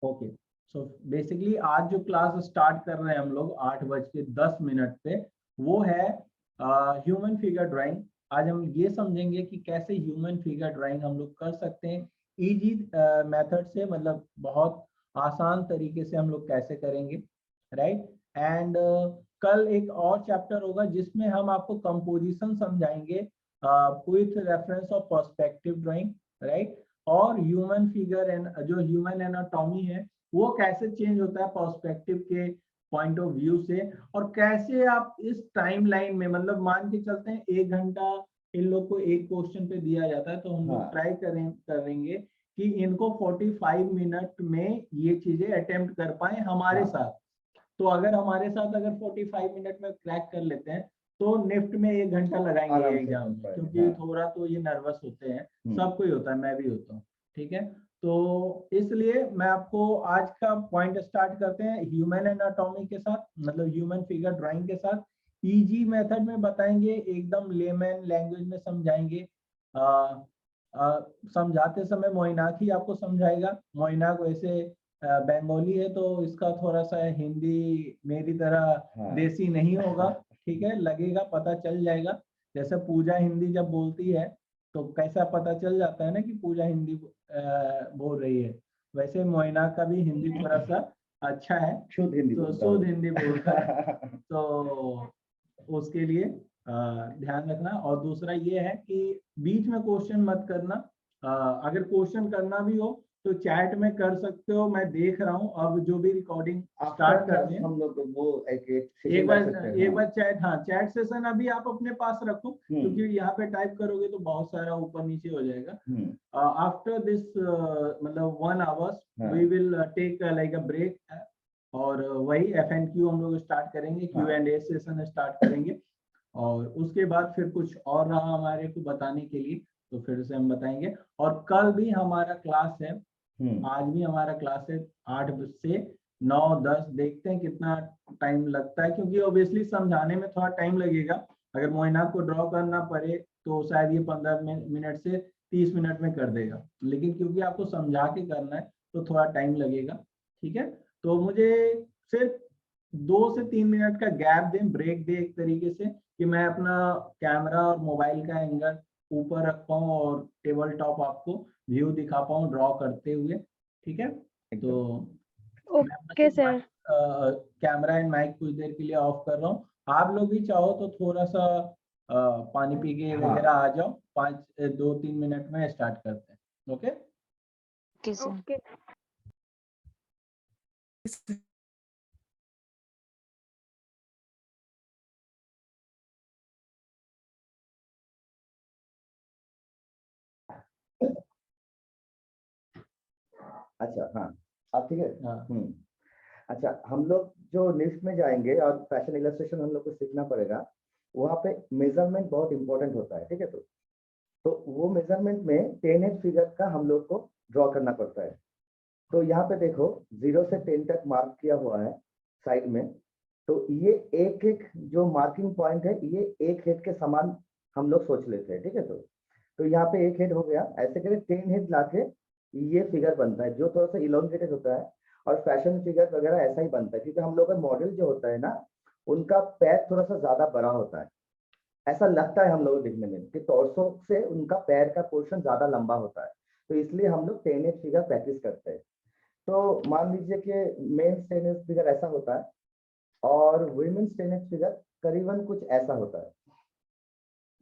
Okay, so basically आज जो class start कर रहे हैं हम लोग 8:10 पे, वो है ह्यूमन फिगर ड्राइंग। आज हम ये समझेंगे कि कैसे ह्यूमन फिगर ड्राइंग हम लोग कर सकते हैं इजी मेथड से, मतलब बहुत आसान तरीके से हम लोग कैसे करेंगे, राइट। एंड कल एक और चैप्टर होगा जिसमें हम आपको कंपोजिशन समझाएंगे with reference of perspective drawing, right. और ह्यूमन फिगर एंड जो ह्यूमन एनाटॉमी है वो कैसे चेंज होता है पर्सपेक्टिव के पॉइंट ऑफ व्यू से, और कैसे आप इस टाइमलाइन में, मतलब मान के चलते हैं 1 घंटा इन लोग को एक क्वेश्चन पे दिया जाता है, तो हम लोग ट्राई करेंगे कि इनको 45 मिनट में ये चीजें अटेम्प्ट कर पाए हमारे साथ। तो अगर हमारे साथ अगर 45 मिनट में क्रैक कर लेते हैं तो निफ्ट में 1 घंटा लगाएंगे एग्जाम में, क्योंकि थोड़ा तो ये नर्वस होते हैं, सबको ही होता है, मैं भी होता हूँ, ठीक है। तो इसलिए मैं आपको आज का पॉइंट स्टार्ट करते हैं ह्यूमन एनाटॉमी के साथ, मतलब ह्यूमन फिगर ड्राइंग के साथ। इजी मेथड में बताएंगे, एकदम लेमन लैंग्वेज में समझाएंगे। समझाते समय मोइनाक ही आपको समझाएगा। मोइनाक वैसे बंगाली है तो इसका थोड़ा सा हिंदी मेरी तरह देसी नहीं होगा, ठीक है, लगेगा, पता चल जाएगा। जैसे पूजा हिंदी जब बोलती है तो कैसा पता चल जाता है ना कि पूजा हिंदी बोल रही है, वैसे मोइना का भी हिंदी थोड़ा सा अच्छा है, शुद्ध हिंदी बोलता है। तो उसके लिए ध्यान रखना। और दूसरा ये है कि बीच में क्वेश्चन मत करना। अगर क्वेश्चन करना भी हो तो चैट में कर सकते हो, मैं देख रहा हूँ। अब जो भी रिकॉर्डिंग स्टार्ट करते हैं हम लोग वो एक बार चैट सेशन अभी आप अपने पास रखो, क्योंकि यहाँ पे टाइप करोगे तो बहुत सारा ऊपर नीचे हो जाएगा। आफ्टर दिस मतलब 1 hours we will take like a break, और वही FNQ हम लोग स्टार्ट करेंगे, Q&A सेशन स्टार्ट करेंगे, और उसके बाद फिर कुछ और रहा हमारे को बताने के लिए तो फिर से हम बताएंगे। और कल भी हमारा क्लास है, आज भी हमारा क्लास है 8 से 9:10, देखते हैं कितना टाइम लगता है, क्योंकि ऑब्वियसली समझाने में थोड़ा टाइम लगेगा। अगर मोइना को ड्रॉ करना पड़े तो शायद ये 15 मिनट से 30 मिनट में कर देगा, लेकिन क्योंकि आपको समझा के करना है तो थोड़ा टाइम लगेगा, ठीक है। तो मुझे सिर्फ 2 से 3 मिनट का गैप दें, ब्रेक दे एक तरीके से, कि मैं अपना कैमरा और मोबाइल का एंगल ऊपर रख पाऊँ और टेबल टॉप आपको व्यू दिखा पाऊँ ड्रॉ करते हुए, ठीक है। तो okay sir, camera and mic कुछ देर के लिए ऑफ कर रहा हूँ। आप लोग भी चाहो तो थोड़ा सा पानी पी के वगैरह आ जाओ, 2-3 मिनट में स्टार्ट करते हैं। Okay okay. अच्छा, हाँ, आप ठीक है। अच्छा, हम लोग जो लिस्ट में जाएंगे और फैशन इलस्ट्रेशन हम लोग को सीखना पड़ेगा, वहाँ पे मेजरमेंट बहुत इंपॉर्टेंट होता है, ठीक है। तो वो मेजरमेंट में 10 एज फिगर का हम लोग को ड्रॉ करना पड़ता है। तो यहाँ पे देखो 0 से 10 तक मार्क किया हुआ है साइड में। तो ये एक एक जो मार्किंग पॉइंट है, ये एक हेड के समान हम लोग सोच लेते हैं, ठीक है। तो यहाँ पे एक हेड हो गया, ऐसे करके 10 हेड लाके ये फिगर बनता है, जो थोड़ा सा इलोंगेटेड होता है। और फैशन फिगर वगैरह ऐसा ही बनता है, क्योंकि हम लोग का मॉडल जो होता है ना, उनका पैर थोड़ा सा ज्यादा बड़ा होता है, ऐसा लगता है हम लोग दिखने में कि टॉर्सो से उनका पैर का पोर्शन ज्यादा लंबा होता है। तो इसलिए हम लोग 10 एज फिगर प्रैक्टिस करते हैं। तो मान लीजिए कि मेन 10 एज फिगर ऐसा होता है और वुमेन्स 10 एज फिगर करीबन कुछ ऐसा होता है।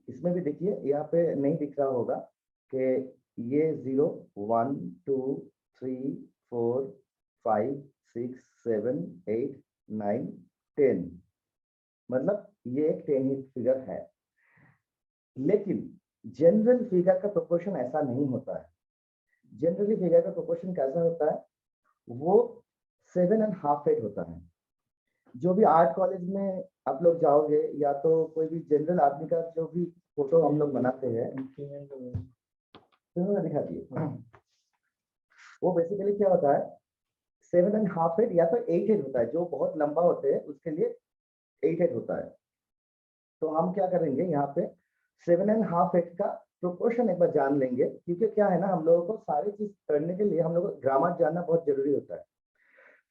इसमें भी देखिए, यहाँ पे नहीं दिख रहा होगा कि ये 0, 1, 2, 3, 4, 5, 6, 7, 8, 9, 10, मतलब ये एक 10 एज फिगर है। लेकिन जनरल फिगर का प्रोपोर्शन ऐसा नहीं होता है। जनरली फिगर का प्रोपोर्शन कैसा होता है, वो 7.5 फीट होता है। जो भी आर्ट कॉलेज में आप लोग जाओगे, या तो कोई भी जनरल आदमी का जो भी फोटो हम लोग बनाते हैं, तो दिखा दिए, वो बेसिकली क्या होता है, 7.5 फीट या तो 8 फीट होता है। जो बहुत लंबा होते हैं उसके लिए 8 फीट होता है। तो हम क्या करेंगे, यहाँ पे 7.5 फीट का प्रोपोर्शन एक बार जान लेंगे, क्योंकि क्या है ना, हम लोगों को सारी चीज करने के लिए हम लोगों को ग्रामर जानना बहुत जरूरी होता है।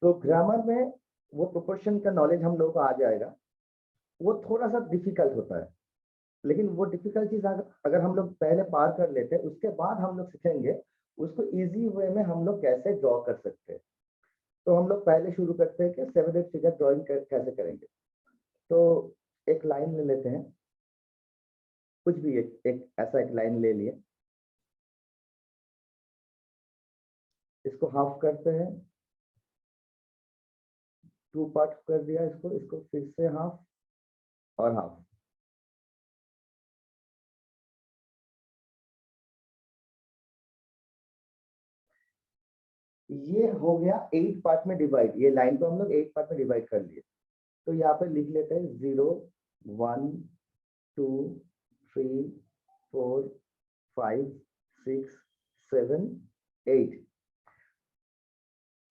तो ग्रामर में वो प्रोपोर्शन का नॉलेज हम लोगों को आ जाएगा, वो थोड़ा सा डिफिकल्ट होता है, लेकिन वो डिफिकल्ट चीज अगर हम लोग पहले पार कर लेते हैं, उसके बाद हम लोग सीखेंगे उसको इजी वे में हम लोग कैसे ड्रॉ कर सकते हैं। तो हम लोग पहले शुरू करते हैं कि 7-8 फिगर ड्राइंग कैसे करेंगे। तो एक लाइन ले लेते हैं, कुछ भी एक ऐसा एक लाइन ले लिए, इसको हाफ करते हैं, 2 पार्ट कर दिया इसको, इसको फिर से हाफ और हाफ। ये हो गया 8 पार्ट में डिवाइड, ये लाइन को हम लोग 8 पार्ट में डिवाइड कर लिए। तो यहाँ पे लिख लेते हैं 0 1 2 3 4 5 6 7 8।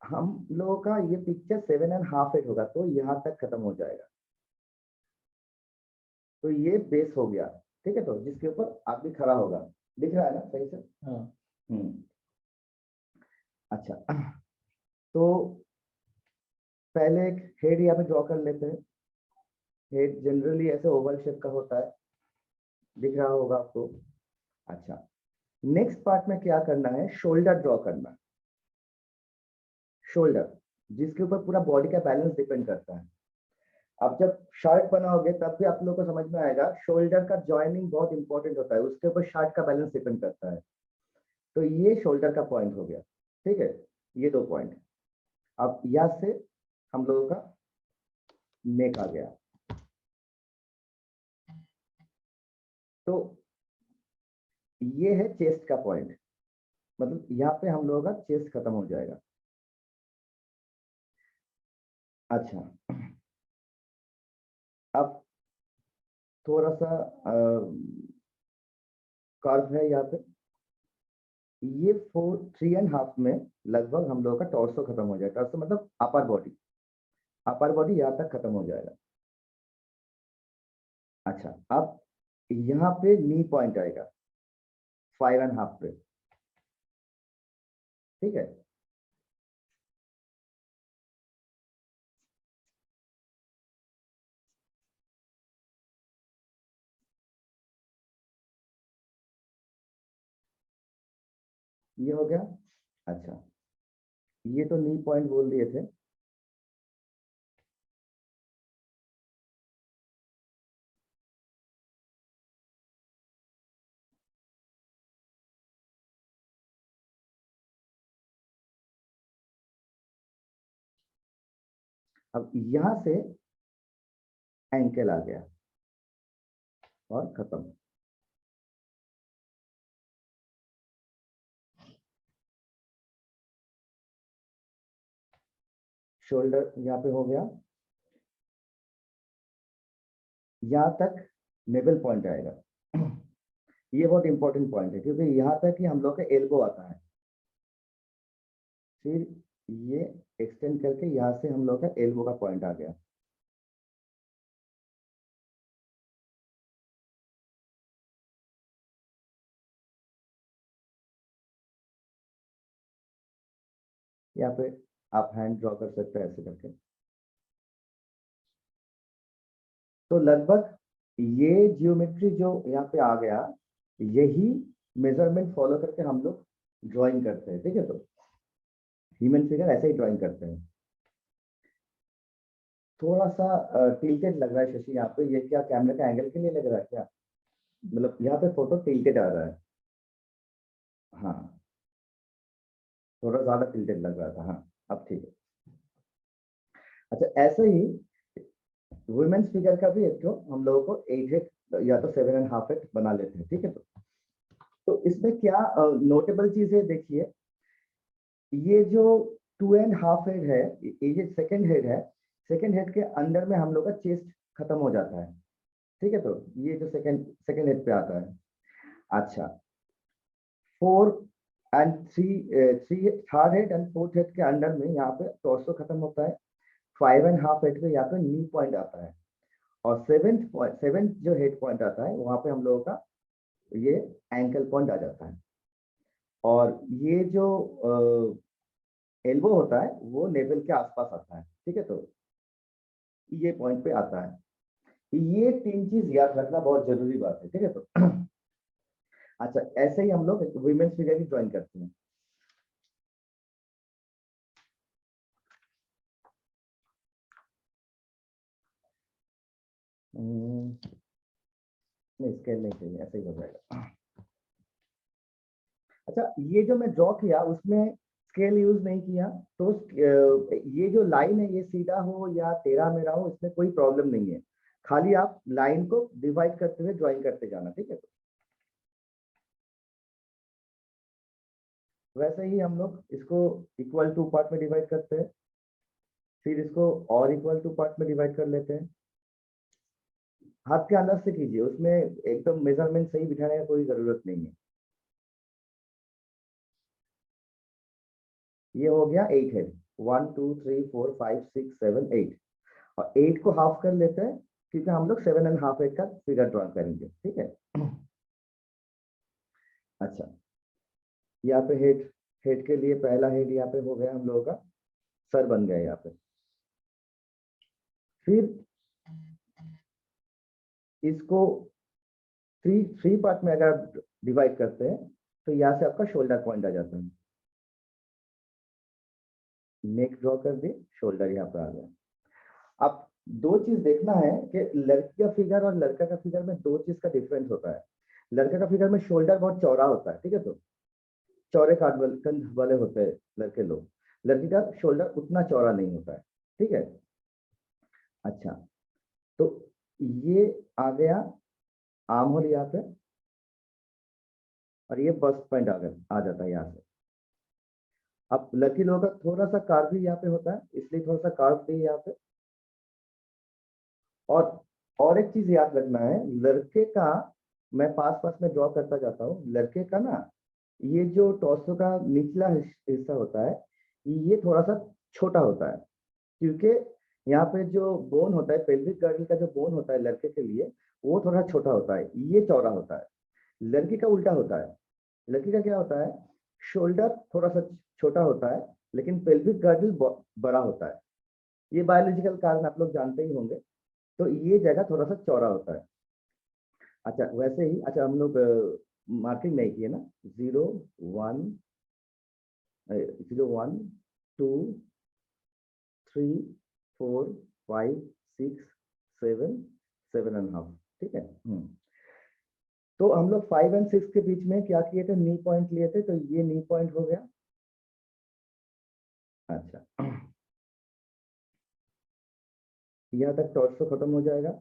हम लोगों का ये पिक्चर 7.5 होगा, तो यहाँ तक खत्म हो जाएगा। तो ये बेस हो गया, ठीक है, तो जिसके ऊपर आदमी खड़ा होगा। दिख रहा है ना सही से? हाँ। अच्छा, तो पहले एक हेड यहाँ पे ड्रॉ कर लेते हैं। हेड जनरली ऐसे ओवल शेप का होता है, दिख रहा होगा आपको। अच्छा, नेक्स्ट पार्ट में क्या करना है, शोल्डर ड्रॉ करना है। शोल्डर जिसके ऊपर पूरा बॉडी का बैलेंस डिपेंड करता है। अब जब शर्ट बनाओगे तब भी आप लोगों को समझ में आएगा, शोल्डर का जॉइनिंग बहुत इंपॉर्टेंट होता है, उसके ऊपर शर्ट का बैलेंस डिपेंड करता है। तो ये शोल्डर का पॉइंट हो गया, ठीक है, ये 2 पॉइंट। अब यहाँ से हम लोगों का नेक आ गया। तो ये है चेस्ट का पॉइंट, मतलब यहाँ पे हम लोगों का चेस्ट खत्म हो जाएगा। अच्छा, अब थोड़ा सा कर्व है यहाँ पे, ये 3.5 में लगभग हम लोगों का टॉर्सो खत्म हो जाएगा। टॉर्सो मतलब अपर बॉडी, अपर बॉडी यहाँ तक खत्म हो जाएगा। अच्छा, अब यहाँ पे नी पॉइंट आएगा 5.5 पे, ठीक है। ये हो गया। अच्छा, ये तो नी पॉइंट बोल दिए थे। अब यहां से एंकल आ गया और खत्म। शोल्डर यहाँ पे हो गया, यहाँ तक नेवल पॉइंट आएगा। ये बहुत इंपॉर्टेंट पॉइंट है, क्योंकि यहाँ तक ही हम लोग का एल्बो आता है। फिर ये एक्सटेंड करके यहाँ से हम लोग का एल्बो का पॉइंट आ गया। यहाँ पे आप हैंड ड्रॉ कर सकते हैं ऐसे करके। तो लगभग ये जियोमेट्री जो यहाँ पे आ गया, यही मेजरमेंट फॉलो करके हम लोग ड्राइंग करते हैं, ठीक है। तो ह्यूमन फिगर ऐसे ही ड्राइंग करते हैं। थोड़ा सा टिल्टेड लग रहा है शशि यहाँ पे, ये क्या कैमरे का एंगल के लिए लग रहा है क्या? मतलब यहाँ पे फोटो टिल्टेड आ रहा है। हाँ, थोड़ा ज्यादा टिल्टेड लग रहा था। हाँ, अब ठीक है। अच्छा, ऐसे ही वुमेन्स फिगर का भी एक तो हम लोगों को 8 या तो 7.5 बना लेते हैं, ठीक है। तो इसमें क्या नोटेबल चीज है, देखिए, ये जो 2.5 हेड है, ये सेकंड हेड है, सेकंड हेड के अंदर में हम लोग का चेस्ट खत्म हो जाता है, ठीक है। तो ये जो सेकंड हेड पे आता है। अच्छा, 4 and 3 third head and fourth head के अंडर में यहाँ पे टॉर्सो खत्म होता है। 5.5 हेड पे यहाँ पे नी पॉइंट आता है, और सेवेंथ जो हेड पॉइंट आता है वहां पे हम लोगों का ये एंकल पॉइंट आ जाता है, और ये जो एल्बो होता है वो नेवल के आसपास आता है, ठीक है। तो ये पॉइंट पे आता है। ये 3 चीज याद रखना बहुत जरूरी बात है, ठीक है। तो अच्छा, ऐसे ही हम लोग वुमेन्स फिगर की ड्राइंग करते हैं। नहीं, स्केल नहीं चाहिए, ऐसे ही हो जाएगा। अच्छा, ये जो मैं ड्रॉ किया उसमें स्केल यूज नहीं किया, तो ये जो लाइन है ये सीधा हो या टेढ़ा मेढ़ा हो, इसमें कोई प्रॉब्लम नहीं है। खाली आप लाइन को डिवाइड करते हुए ड्राइंग करते जाना, ठीक है। वैसे ही हम लोग इसको इक्वल टू पार्ट में डिवाइड करते हैं, फिर इसको और इक्वल टू पार्ट में डिवाइड कर लेते हैं। हाथ के अंदर से कीजिए, उसमें एकदम मेजरमेंट सही बिठाने का कोई जरूरत नहीं है। ये हो गया 8 हेड, 1 2 3 4 5 6 7 8, और 8 को हाफ कर लेते हैं क्योंकि हम लोग 7.5 हेड का फिगर ड्रॉ करेंगे, ठीक है। अच्छा, यहाँ पे हेड, हेड के लिए पहला हेड यहाँ पे हो गया हम लोगों का, सर बन गया यहाँ पे। फिर इसको थ्री पार्ट में अगर डिवाइड करते हैं तो यहाँ से आपका शोल्डर पॉइंट आ जाता है। नेक ड्रॉ कर दी, शोल्डर यहाँ पे आ गया। अब दो चीज देखना है कि लड़की का फिगर और लड़का का फिगर में दो चीज का डिफरेंस होता है। लड़के का फिगर में शोल्डर बहुत चौड़ा होता है, ठीक है। तो चौड़े कंध वाले होते हैं लड़के लोग, लड़की का शोल्डर उतना चौड़ा नहीं होता है, ठीक है। अच्छा, तो ये आ गया आर्म होल यहाँ पे, और ये बस्ट पॉइंट आ जाता है यहाँ से। अब लड़की लोगों का थोड़ा सा कार्व भी यहाँ पे होता है, इसलिए थोड़ा सा कार्व भी यहाँ पे। और एक चीज याद रखना है, लड़के का, मैं पास पास में ड्रॉ करता जाता हूँ, लड़के का ना ये जो टॉर्सो का निचला हिस्सा होता है ये थोड़ा सा छोटा होता है, क्योंकि यहाँ पे जो बोन होता है, पेल्विक गर्डल का जो बोन होता है लड़के के लिए, वो थोड़ा छोटा होता है, ये चौड़ा होता है। लड़की का उल्टा होता है। लड़की का क्या होता है, शोल्डर थोड़ा सा छोटा होता है लेकिन पेल्विक गर्डल बड़ा होता है। ये बायोलॉजिकल कारण आप लोग जानते ही होंगे। तो ये जगह थोड़ा सा चौड़ा होता है। अच्छा, वैसे ही, अच्छा हम लोग मार्किंग नहीं किए ना, 0 1 0 1 2 3 4 5 6 7 7.5, ठीक है। तो हम लोग 5 और 6 के बीच में क्या किए थे, नी पॉइंट लिए थे, तो ये नी पॉइंट हो गया। अच्छा, यहाँ तक टॉर्सो खत्म हो जाएगा।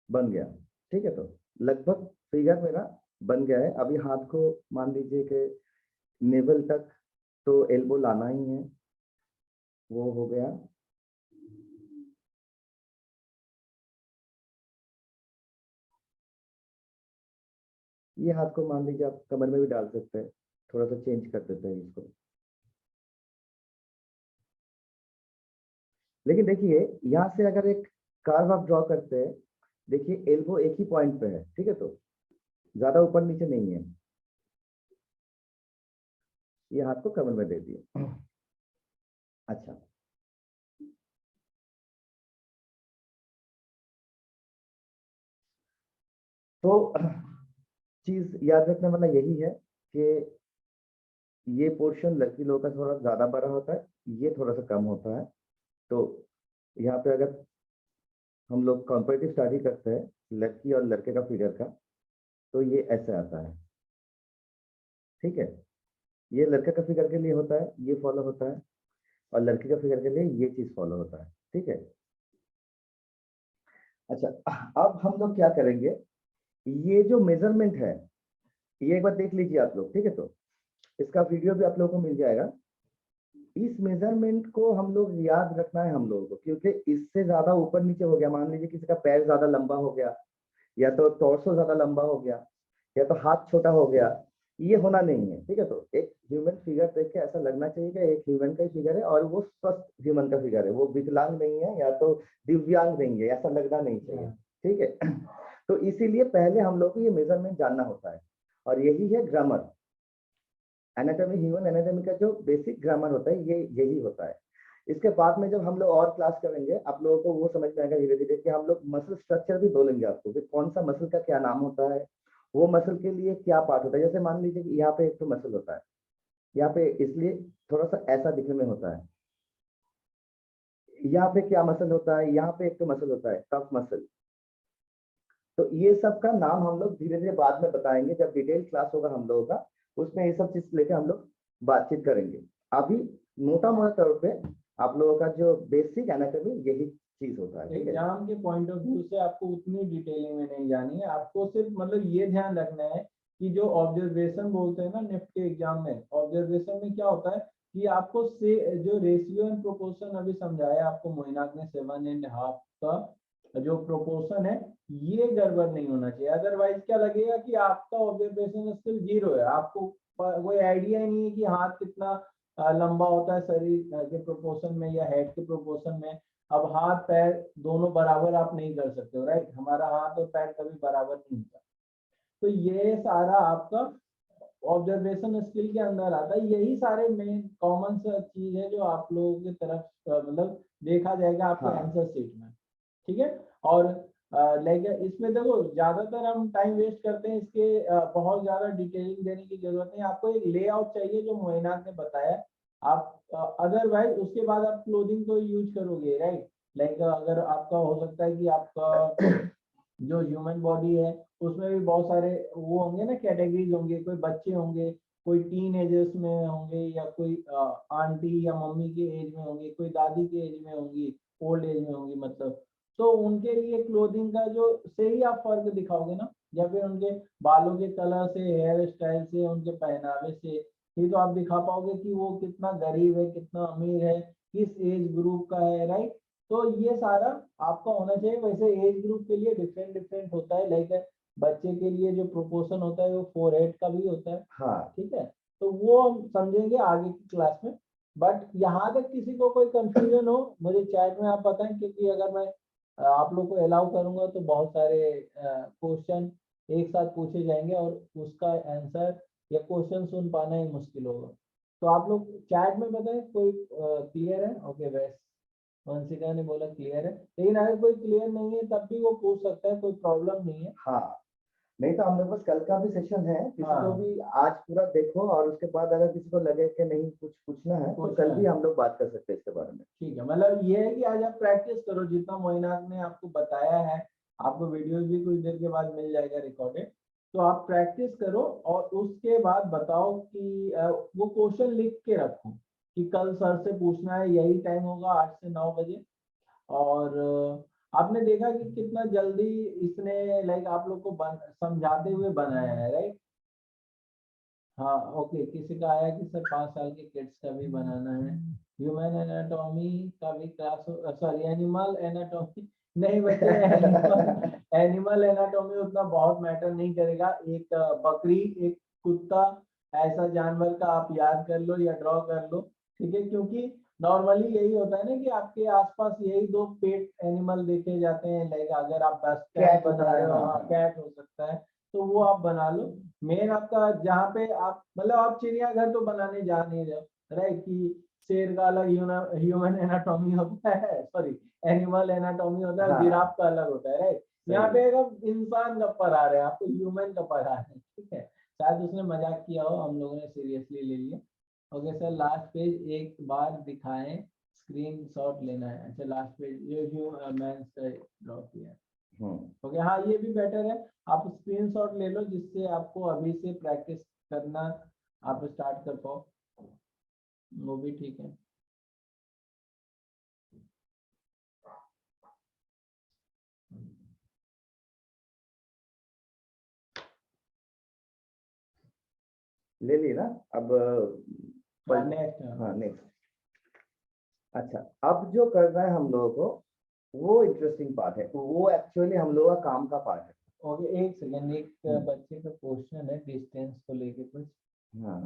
बन गया, ठीक है। तो लगभग फिगर मेरा बन गया है। अभी हाथ को मान लीजिए कि नेवल तक तो एल्बो लाना ही है, वो हो गया। ये हाथ को मान लीजिए आप कमर में भी डाल सकते हैं, थोड़ा सा चेंज कर देते हैं इसको। लेकिन देखिए, यहाँ से अगर एक कर्व आप ड्रॉ करते हैं, देखिए एल्बो एक ही पॉइंट पे है, ठीक है। तो ज्यादा ऊपर नीचे नहीं है। ये हाथ को कमर में दे दिए। अच्छा, तो चीज याद रखने वाला यही है कि ये पोर्शन लड़की लोगों का थोड़ा ज्यादा बड़ा होता है, ये थोड़ा सा कम होता है। तो यहाँ पे अगर हम लोग कंपैरेटिव स्टडी करते हैं लड़की और लड़के का फिगर का, तो ये ऐसे आता है, ठीक है। ये लड़के का फिगर के लिए होता है, ये फॉलो होता है, और लड़की का फिगर के लिए ये चीज फॉलो होता है, ठीक है। अच्छा, अब हम लोग क्या करेंगे, ये जो मेजरमेंट है ये एक बार देख लीजिए आप लोग, ठीक है। तो इसका वीडियो भी आप लोगों को मिल जाएगा। इस मेजरमेंट को हम लोग याद रखना है हम लोगों को, क्योंकि इससे ज्यादा ऊपर नीचे हो गया, मान लीजिए किसी का पैर ज्यादा लंबा हो गया, या तो टॉर्सो ज्यादा लंबा हो गया, या तो हाथ छोटा हो गया, ये होना नहीं है, ठीक है। तो एक ह्यूमन फिगर देख के ऐसा लगना चाहिए कि एक ह्यूमन का ही फिगर है और वो स्वस्थ ह्यूमन का फिगर है, वो विकलांग नहीं है या तो दिव्यांग नहीं है, ऐसा लगना नहीं चाहिए, ठीक है। तो इसीलिए पहले हम लोग को ये मेजरमेंट जानना होता है, और यही है ग्रामर। एनाटॉमी, ह्यूमन एनाटॉमी का जो बेसिक ग्रामर होता है ये यही होता है। इसके बाद में जब हम लोग और क्लास करेंगे, आप लोगों को वो समझ में आएगा धीरे धीरे कि हम लोग मसल स्ट्रक्चर भी बोलेंगे आपको कि कौन सा मसल का क्या नाम होता है, वो मसल के लिए क्या पार्ट होता है। जैसे मान लीजिए कि यहाँ पे एक तो मसल होता है, यहाँ पे इसलिए थोड़ा सा ऐसा दिखने में होता है, यहाँ पे क्या मसल होता है, यहाँ पे एक तो मसल होता है कफ मसल। तो ये सब का नाम हम लोग धीरे धीरे बाद में बताएंगे, जब डिटेल क्लास होगा हम लोगों का, उसमें ये सब चीज लेके हम लोग बातचीत करेंगे। अभी मोटा मोटा तौर पे आप लोगों का जो बेसिक एनाटॉमी यही चीज होता है, ठीक है। एग्जाम के पॉइंट ऑफ व्यू से आपको उतनी डिटेलिंग में नहीं जानी है, आपको सिर्फ मतलब ये ध्यान रखना है कि जो ऑब्जर्वेशन बोलते हैं ना निफ्ट के एग्जाम में, ऑब्जर्वेशन में क्या होता है कि आपको से जो रेशियो एंड प्रोपोर्शन अभी समझाया आपको मोइनाक ने 7.5 का जो प्रोपोर्शन है, ये गड़बड़ नहीं होना चाहिए। अदरवाइज क्या लगेगा कि आपका ऑब्जर्वेशन स्किल 0 है, आपको कोई आइडिया ही नहीं है कि हाथ कितना लंबा होता है शरीर के प्रोपोर्शन में या हेड के प्रोपोर्शन में। अब हाथ पैर दोनों बराबर आप नहीं कर सकते हो, राइट, हमारा हाथ और पैर कभी बराबर नहीं होता। तो ये सारा आपका ऑब्जर्वेशन स्किल के अंदर आता है, यही सारे मेन कॉमन सा चीज है जो आप लोगों की तरफ मतलब देखा जाएगा आपके आंसर शीट में, ठीक है। और लाइक इसमें देखो ज्यादातर हम टाइम वेस्ट करते हैं, इसके बहुत ज्यादा डिटेलिंग देने की जरूरत नहीं, आपको एक लेआउट चाहिए जो मोइनाक ने बताया। आप अदरवाइज उसके बाद आप क्लोथिंग को यूज करोगे, राइट। लाइक अगर आपका हो सकता है कि आपका जो ह्यूमन बॉडी है उसमें भी बहुत सारे वो होंगे ना, कैटेगरीज होंगे, कोई बच्चे होंगे, कोई टीन एजर्स में होंगे, या कोई आंटी या मम्मी के एज में होंगे, कोई दादी के एज में होंगी, ओल्ड एज में होंगी मतलब। तो उनके लिए क्लोथिंग का जो से ही आप फर्क दिखाओगे ना, या फिर उनके बालों के कलर से, हेयर स्टाइल से, उनके पहनावे से ही तो आप दिखा पाओगे कि वो कितना गरीब है, कितना अमीर है, किस एज ग्रुप का है, राइट। तो ये सारा आपका होना चाहिए। वैसे एज ग्रुप के लिए डिफरेंट डिफरेंट होता है, लाइक बच्चे के लिए जो प्रोपोर्शन होता है वो 4/8 का भी होता है, हाँ, ठीक है। तो वो हम समझेंगे आगे की क्लास में। बट यहाँ तक किसी को कोई कंफ्यूजन हो मुझे चैट में आप बताएं, क्योंकि अगर मैं आप लोग को अलाउ करूंगा तो बहुत सारे क्वेश्चन एक साथ पूछे जाएंगे और उसका आंसर या क्वेश्चन सुन पाना ही मुश्किल होगा। तो आप लोग चैट में बताएं कोई क्लियर है। ओके बेस्ट, वंशिका ने बोला क्लियर है, लेकिन अगर कोई क्लियर नहीं है तब भी वो पूछ सकता है, कोई प्रॉब्लम नहीं है। हाँ, नहीं तो हम लोग पास कल का भी सेशन है, किसी को भी आज पूरा देखो और उसके बाद अगर किसी को लगे कि नहीं कुछ पूछना है तो कल भी हम लोग बात कर सकते हैं इसके बारे में। ठीक है, मतलब ये है कि आज आप प्रैक्टिस करो जितना मोइनाक ने आपको बताया है, आपको वीडियो भी कुछ देर के बाद मिल जाएगा रिकॉर्डेड, तो आप प्रैक्टिस करो और उसके बाद बताओ कि वो क्वेश्चन लिख के रखो कि कल सर से पूछना है, यही टाइम होगा 8 से 9 बजे। और आपने देखा कि कितना जल्दी इसने लाइक आप लोग को समझाते हुए बनाया है, राइट। हाँ ओके, किसी का आया कि सर 5 साल के किड्स का भी बनाना है, ह्यूमन एनाटॉमी का भी क्लास, सॉरी एनिमल एनाटॉमी नहीं बच्चे, एनिमल एनाटॉमी उतना बहुत मैटर नहीं करेगा। एक बकरी, एक कुत्ता, ऐसा जानवर का आप याद कर लो या ड्रॉ कर लो, ठीक है। क्योंकि नॉर्मली यही होता है ना कि आपके आसपास यही 2 पेट एनिमल देखे जाते हैं, लाइक अगर आप बस कैट बना रहे हो, हाँ कैट हो सकता है, तो वो आप बना लो। मेन आपका जहाँ पे आप मतलब आप चिड़ियाघर तो बनाने जा नहीं रहे हो, राइट, कि शेर का अलग ह्यूमन एनाटॉमी होता है, सॉरी एनिमल एनाटॉमी होता है, जिराफ का अलग होता है, राइट। यहाँ पे एक इंसान का पढ़ा रहे हैं आपको, ह्यूमन का पढ़ा रहे हैं, ठीक है। शायद उसने मजाक किया हो, हम लोगों ने सीरियसली ले लिया। ओके सर, लास्ट पेज एक बार दिखाएं, स्क्रीन शॉट लेना है। अच्छा लास्ट पेज ये मैंने ड्रॉ किया है। ओके हाँ, ये भी बेटर है, आप स्क्रीनशॉट ले लो जिससे आपको अभी से प्रैक्टिस करना आप स्टार्ट कर पाओ, वो भी ठीक है। ले ली ना अब, नेक्स्ट, हाँ नेक्स्ट। अच्छा, अब जो करना है हम लोगों को वो इंटरेस्टिंग पार्ट है, वो एक्चुअली हम लोगों का काम का पार्ट है। ओके, एक सेकंड, एक बच्चे का क्वेश्चन है डिस्टेंस को लेके कुछ। हाँ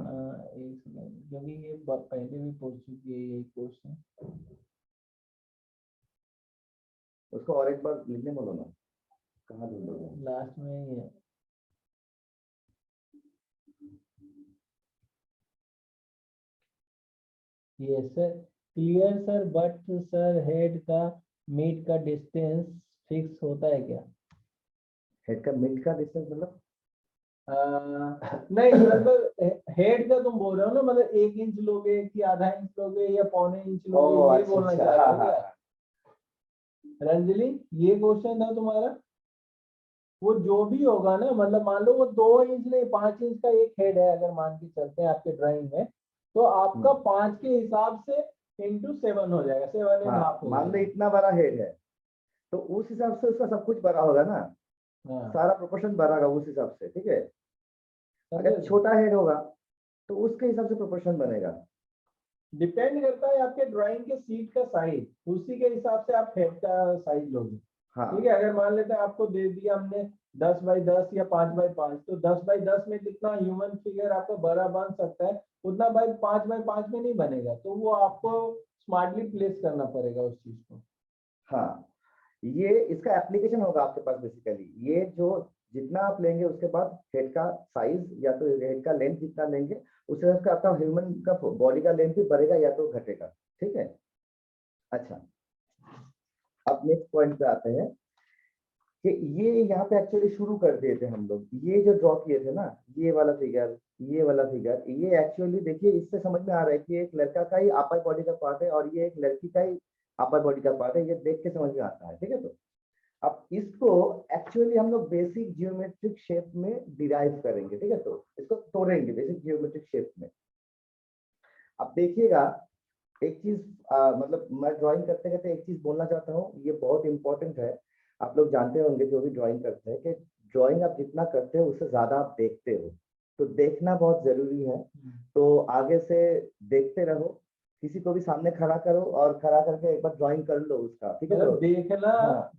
एक सेकंड, क्योंकि ये पहले भी पूछ चुकी है यही क्वेश्चन। उसको और एक बार लिखने बोलो ना, कहाँ ढूंढोगे? लास्ट में ही है। Yes sir, clear sir, but sir head का मीट का डिस्टेंस फिक्स होता है क्या? हेड का मिड का डिस्टेंस मतलब? नहीं मतलब हेड का तुम बोल रहे हो ना, मतलब 1 इंच लोगे कि आधा इंच लोगे या पौने इंच लोगे, ये बोलना चाह रहे हो क्या रंजलि? ये क्वेश्चन था तुम्हारा? वो जो भी होगा ना, मतलब मान लो वो 2 इंच नहीं 5 इंच का एक हेड है, अगर मान के चलते हैं आपके ड्राइंग में, तो आपका 5 के हिसाब से इंटू 7 हो जाएगा, 7.5 हो मान लो जाएगा। इतना बड़ा हेड है तो उस हिसाब से उसका सब कुछ बड़ा होगा ना, सारा प्रोपोर्शन बड़ा होगा उस हिसाब से, ठीक है। अगर छोटा हेड होगा तो उसके हिसाब से प्रोपोर्शन बनेगा। डिपेंड करता है आपके ड्राइंग के सीट का साइज, उसी के हिसाब से आप हेड का साइज लोगे। ठीक है, अगर मान लेते हैं आपको दे दिया हमने 10x10 या 5x5, तो 10x10 में कितना ह्यूमन फिगर आपका बड़ा बन सकता है, उतना भाई 5x5 में नहीं बनेगा, तो वो आपको स्मार्टली प्लेस करना पड़ेगा उस चीज को। हाँ, ये इसका एप्लीकेशन होगा आपके पास बेसिकली, ये जो जितना आप लेंगे उसके बाद हेड का साइज या तो हेड का लेंथ जितना लेंगे उस हिसाब से आपका ह्यूमन का बॉडी का लेंथ भी बढ़ेगा या तो घटेगा, ठीक है। अच्छा, अब नेक्स्ट पॉइंट पे आते हैं कि ये यहाँ पे एक्चुअली शुरू कर दिए थे हम लोग, ये जो ड्रॉ किए थे ना, ये वाला फिगर, ये वाला फिगर, ये एक्चुअली देखिए इससे समझ में आ रहा है कि एक लड़का का ही अपर बॉडी का पार्ट है और ये एक लड़की का ही अपर बॉडी का पार्ट है, ये देख के समझ में आता है, ठीक है। तो अब इसको एक्चुअली हम लोग बेसिक जियोमेट्रिक शेप में डिराइव करेंगे, ठीक है। तो इसको तोड़ेंगे बेसिक जियोमेट्रिक शेप में। अब देखिएगा एक चीज, मतलब मैं ड्राइंग करते करते एक चीज बोलना चाहता हूँ, ये बहुत इंपॉर्टेंट है। आप लोग जानते होंगे जो भी ड्राइंग करते हैं कि ड्राइंग आप जितना करते हो उससे ज्यादा आप देखते हो, तो देखना बहुत जरूरी है। तो आगे से देखते रहो, किसी को भी सामने खड़ा करो और खड़ा करके एक बार ड्राइंग कर लो उसका, ठीक है। तो देखना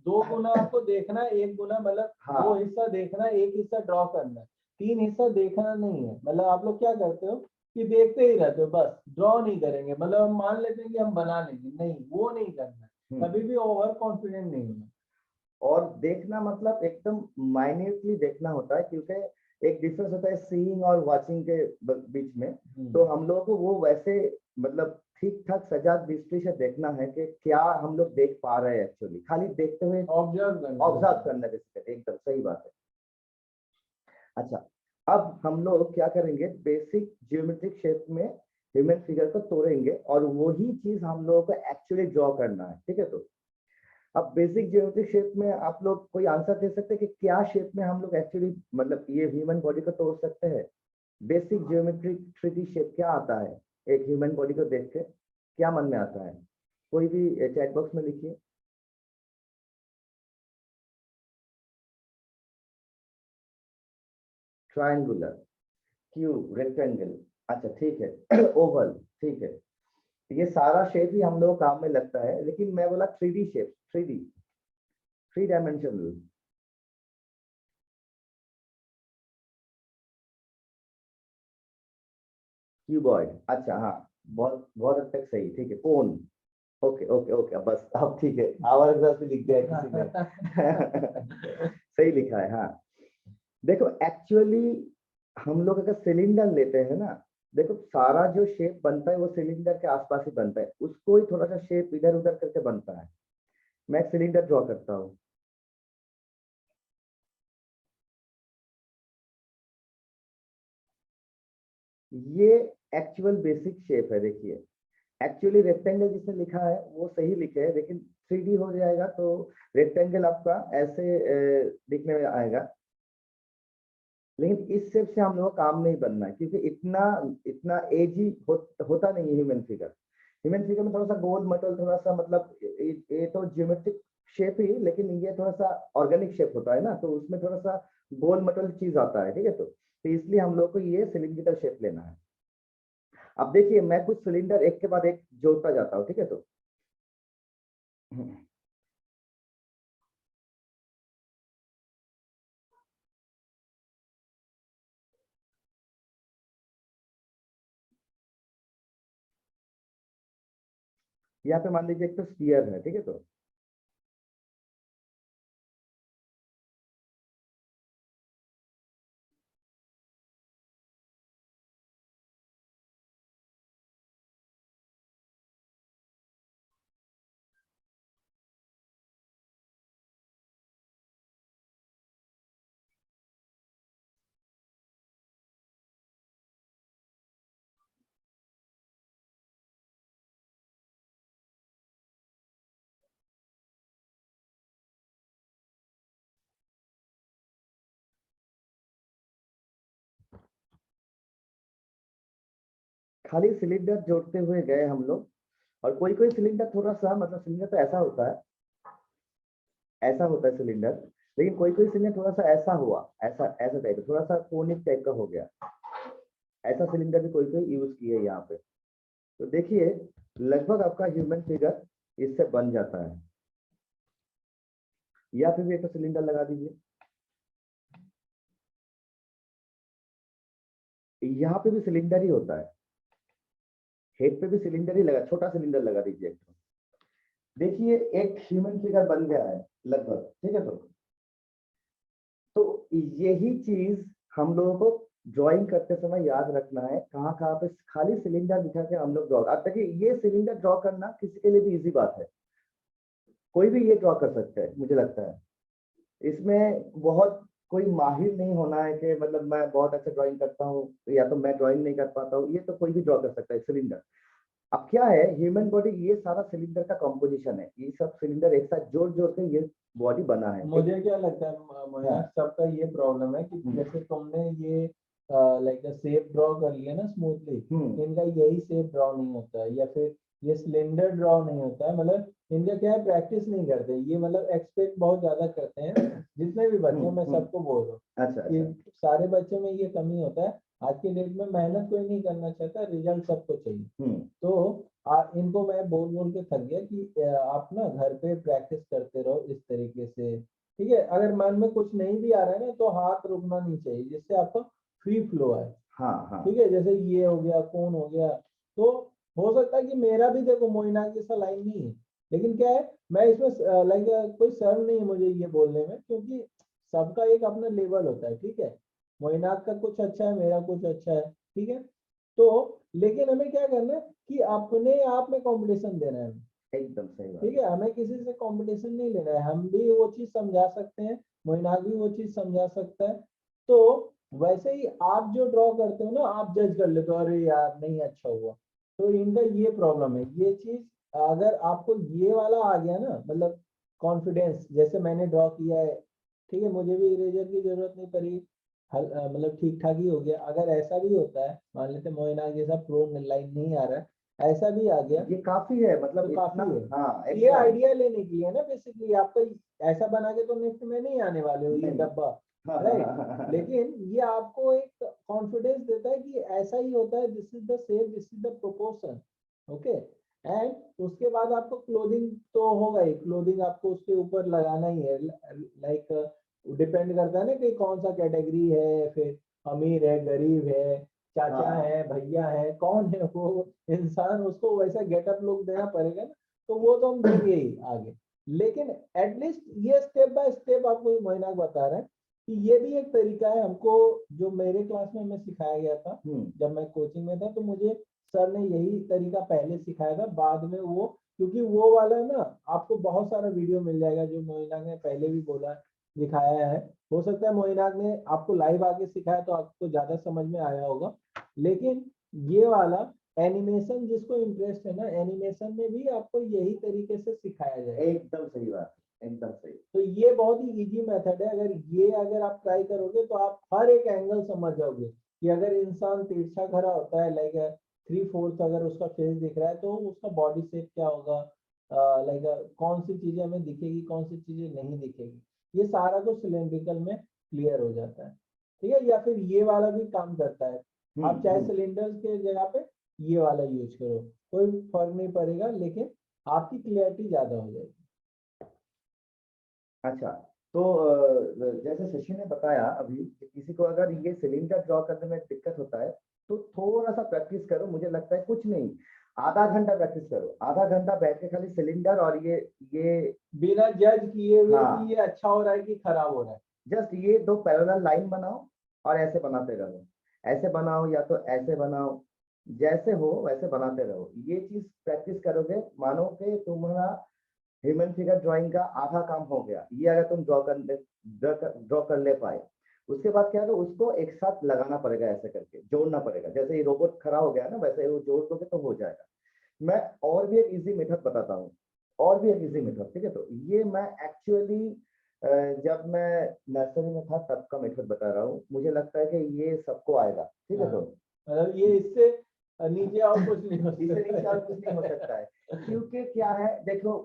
2 गुना आपको देखना, 1 गुना मतलब 2 हिस्सा देखना, 1 हिस्सा ड्रॉ करना, 3 हिस्सा देखना नहीं है। मतलब आप लोग क्या करते हो कि देखते ही रहते हो, बस ड्रॉ नहीं करेंगे, मतलब हम मान लेते हैं कि हम बना लेंगे, नहीं वो नहीं करना, कभी भी ओवर कॉन्फिडेंट नहीं होना। और देखना मतलब एकदम माइन्यूटली देखना होता है, क्योंकि एक डिफरेंस होता है सीइंग और वाचिंग के बीच में। तो हम लोगों को वो वैसे मतलब ठीक ठाक सजाग दृष्टि से देखना है कि क्या हम लोग देख पा रहे हैं, एक्चुअली खाली देखते हुए ऑब्जर्व करना बेसिकली, एकदम सही बात है। अच्छा, अब हम लोग क्या करेंगे, बेसिक जियोमेट्रिक शेप में ह्यूमन फिगर को तोड़ेंगे और वही चीज हम लोगों को एक्चुअली ड्रॉ करना है, ठीक है। तो अब बेसिक ज्योमेट्रिक शेप में आप लोग कोई आंसर दे सकते हैं कि क्या शेप में हम लोग एक्चुअली मतलब ये ह्यूमन बॉडी को तोड़ सकते हैं? बेसिक ज्योमेट्रिक 3D शेप क्या आता है एक ह्यूमन बॉडी को देख के, क्या मन में आता है? कोई भी चैट बॉक्स में लिखिए। ट्रायंगुलर, क्यूब, रेक्टेंगल, अच्छा ठीक है, ओवल, ठीक है। ये सारा शेप ही हम लोग काम में लगता है, लेकिन मैं बोला 3D शेप, 3 डायमेंशनल। क्यूबॉइड, अच्छा हाँ, बहुत बहुत हद तक सही, ठीक है। कोन, ओके ओके ओके, बस अब ठीक है, आवर ग्लास भी लिख दिया है किसी ने। सही लिखा है, हाँ। देखो एक्चुअली हम लोग अगर सिलेंडर लेते हैं ना, देखो सारा जो शेप बनता है वो सिलेंडर के आसपास ही बनता है, उसको ही थोड़ा सा शेप इधर उधर करके बनता है। मैं एक सिलेंडर ड्रॉ करता हूँ, ये एक्चुअल बेसिक शेप है, देखिए। एक्चुअली रेक्टेंगल जिसने लिखा है वो सही लिखे है, लेकिन 3D हो जाएगा तो रेक्टेंगल आपका ऐसे दिखने में आएगा। लेकिन इस शेप से हम लोग का काम नहीं बनना है, क्योंकि इतना इतना एजी होता नहीं है ह्यूमन फिगर। ह्यूमन फिगर में थोड़ा सा गोल मटोल, थोड़ा सा मतलब ये तो ज्योमेट्रिक शेप ही, लेकिन ये थोड़ा सा ऑर्गेनिक शेप होता है ना, तो उसमें थोड़ा सा गोल मटोल चीज आता है, ठीक है। तो इसलिए हम लोग को ये सिलिंड्रिकल शेप लेना है। अब देखिए मैं कुछ सिलेंडर एक के बाद एक जोड़ता जाता हूँ, ठीक है। तो यहाँ पे मान लीजिए एक तो स्फीयर है, ठीक है। तो खाली सिलेंडर जोड़ते हुए गए हम लोग, और कोई कोई सिलेंडर थोड़ा सा, मतलब सिलेंडर तो ऐसा होता है, ऐसा होता है सिलेंडर, लेकिन कोई कोई सिलेंडर थोड़ा सा ऐसा हुआ, ऐसा ऐसा टाइप, थोड़ा सा कोनिक टाइप का हो गया। ऐसा सिलेंडर भी कोई कोई यूज किए यहाँ पे। तो देखिए लगभग आपका ह्यूमन फिगर इससे बन जाता है। या फिर भी एक सिलेंडर लगा दीजिए, यहाँ पे भी सिलेंडर ही होता है, हेड पे भी सिलेंडर ही लगा, छोटा सिलेंडर लगा दीजिए एक। देखिए एक ह्यूमन फिगर बन गया है लगभग, ठीक है। तो यही चीज हम लोगों को ड्राइंग करते समय याद रखना है, कहाँ कहाँ पे खाली सिलेंडर दिखा के हम लोग ड्रॉ। अब तक ये सिलेंडर ड्रॉ करना किसी के लिए भी इजी बात है, कोई भी ये ड्रॉ कर सकता है मुझे लगता है। इसमें बहुत कोई माहिर नहीं होना है कि मतलब मैं बहुत अच्छा ड्राइंग करता हूँ या तो मैं ड्राइंग नहीं कर पाता हूँ, ये तो कोई भी ड्रॉ कर सकता है सिलेंडर। अब क्या है, ह्यूमन बॉडी ये सारा सिलेंडर का कंपोजिशन है, ये सब सिलेंडर एक साथ जोड़ जोड़ के ये बॉडी बना है। मुझे क्या लगता है मयंक, सबका ये प्रॉब्लम है कि जैसे तुमने ये लाइक शेप ड्रॉ कर लिया ना स्मूथली, इनका यही शेप ड्रॉ नहीं होता है, या फिर ये सिलेंडर ड्रॉ नहीं होता है। मतलब इनका क्या है, प्रैक्टिस नहीं करते ये, मतलब एक्सपेक्ट बहुत ज्यादा करते हैं जितने भी बच्चे, मैं सबको बोल रहा हूँ अच्छा, कि अच्छा। सारे बच्चों में ये कमी होता है। आज के डेट में मेहनत कोई नहीं करना चाहता, रिजल्ट सबको चाहिए। तो इनको मैं बोल बोल के थक गया कि आप ना घर पे प्रैक्टिस करते रहो इस तरीके से, ठीक है। अगर मन में कुछ नहीं भी आ रहा है ना तो हाथ रुकना नहीं चाहिए, जिससे आपका फ्री फ्लो है। हाँ हाँ, ठीक है, जैसे ये हो गया, कौन हो गया, तो हो सकता है कि मेरा भी देखो मोइना जैसा लाइन नहीं है, लेकिन क्या है, मैं इसमें लाइक कोई शर्म नहीं है मुझे ये बोलने में, क्योंकि सबका एक अपना लेवल होता है। ठीक है, मोइनाक का कुछ अच्छा है, मेरा कुछ अच्छा है, ठीक है। तो लेकिन हमें क्या करना है कि अपने आप में कंपटीशन देना है हमें। एकदम सही बात। ठीक है, हमें किसी से कंपटीशन नहीं लेना है, हम भी वो चीज समझा सकते हैं, मोइनाक भी वो चीज समझा सकता है। तो वैसे ही आप जो ड्रॉ करते हो ना, आप जज कर लेते हो, अरे यार नहीं अच्छा हुआ। तो इनका ये प्रॉब्लम है, ये चीज अगर आपको ये वाला आ गया ना, मतलब कॉन्फिडेंस, जैसे मैंने ड्रॉ किया है, ठीक है, मुझे भी इरेजर की जरूरत नहीं पड़ी, मतलब ठीक ठाक ही हो गया। अगर ऐसा भी होता है, मान लेते मोइनाक जैसा प्रो लाइन नहीं आ रहा है, ऐसा भी आ गया, ये काफी है, मतलब तो इतना, काफी है। हाँ ये आइडिया लेने के लिए ना बेसिकली, आपका ऐसा बना के तो नेक्स्ट में नहीं आने वाले हो ये डब्बा, राइट। लेकिन ये आपको एक कॉन्फिडेंस देता है कि ऐसा ही होता है, this is the shape, this is the proportion, okay. And उसके बाद आपको क्लोथिंग तो होगा ही, क्लोथिंग आपको उसके ऊपर लगाना ही है। लाइक डिपेंड करता है ना कि कौन सा कैटेगरी है, फिर अमीर है, गरीब है, चाचा है, भैया है, कौन है वो इंसान, उसको वैसा गेटअप लुक देना पड़ेगा ना। तो वो तो हम देंगे ही आगे, लेकिन एटलीस्ट ये स्टेप बाय स्टेप आपको महीना बता रहे हैं कि ये भी एक तरीका है हमको, जो मेरे क्लास में हमें सिखाया गया था जब मैं कोचिंग में था। तो मुझे सर ने यही तरीका पहले सिखाया था, बाद में वो, क्योंकि वो वाला ना आपको बहुत सारा वीडियो मिल जाएगा जो मोइना ने पहले भी बोला, दिखाया है। हो सकता है मोइनाक ने आपको लाइव आके सिखाया तो आपको ज्यादा समझ में आया होगा, लेकिन ये वाला एनिमेशन, जिसको इंटरेस्ट है ना एनिमेशन में, भी आपको यही तरीके से सिखाया जाएगा। एकदम सही बात, एकदम सही। तो ये बहुत ही इजी मेथड है, अगर आप ट्राई करोगे तो आप हर एक एंगल समझ जाओगे कि अगर इंसान तिरछा खड़ा होता है, लाइक 3/4 अगर उसका फेस दिख रहा है, तो उसका बॉडी शेप क्या होगा, लाइक कौन सी चीजें हमें दिखेगी, कौन सी चीजें नहीं दिखेगी, ये सारा कुछ सिलेंड्रिकल में क्लियर हो जाता है। ठीक है, या फिर ये वाला भी काम करता है, आप चाहे सिलेंडर के जगह पे ये वाला यूज करो, कोई फर्क नहीं पड़ेगा, लेकिन आपकी क्लियरिटी ज्यादा हो जाएगी। अच्छा, तो जैसे शशि ने बताया अभी कि किसी को अगर ये सिलेंडर ड्रॉ करने में दिक्कत होता है तो थोड़ा सा प्रैक्टिस करो। मुझे लगता है कुछ नहीं, आधा घंटा प्रैक्टिस करो, आधा घंटा बैठ के खाली सिलेंडर और ये बिना जज किए हुए हाँ, कि ये अच्छा हो रहा है कि खराब हो रहा है। जस्ट ये दो पैरेलल लाइन बनाओ और ऐसे बनाते रहो, ऐसे बनाओ या तो ऐसे बनाओ, जैसे हो वैसे बनाते रहो। ये चीज प्रैक्टिस करोगे, मानो कि तुम्हारा ह्यूमन फिगर ड्राइंग का आधा काम हो गया। ये अगर तुम ड्रॉ कर ले पाए, उसके बाद क्या है, तो उसको एक साथ लगाना पड़ेगा, ऐसे करके जोड़ना पड़ेगा। जैसे ये रोबोट खड़ा हो गया ना, वैसे वो जोड़ दोगे तो हो जाएगा। मैं और भी एक इजी मेथड बताता हूँ, और भी एक इजी मेथड, ठीक है। तो ये मैं एक्चुअली जब मैं नर्सरी में था तब का मेथड बता रहा हूँ। मुझे लगता है कि ये सबको आएगा, ठीक है। तो मतलब ये इससे नीचे और कुछ नहीं हो इससे नीचे और कुछ नहीं हो सकता है, क्योंकि क्या है, देखो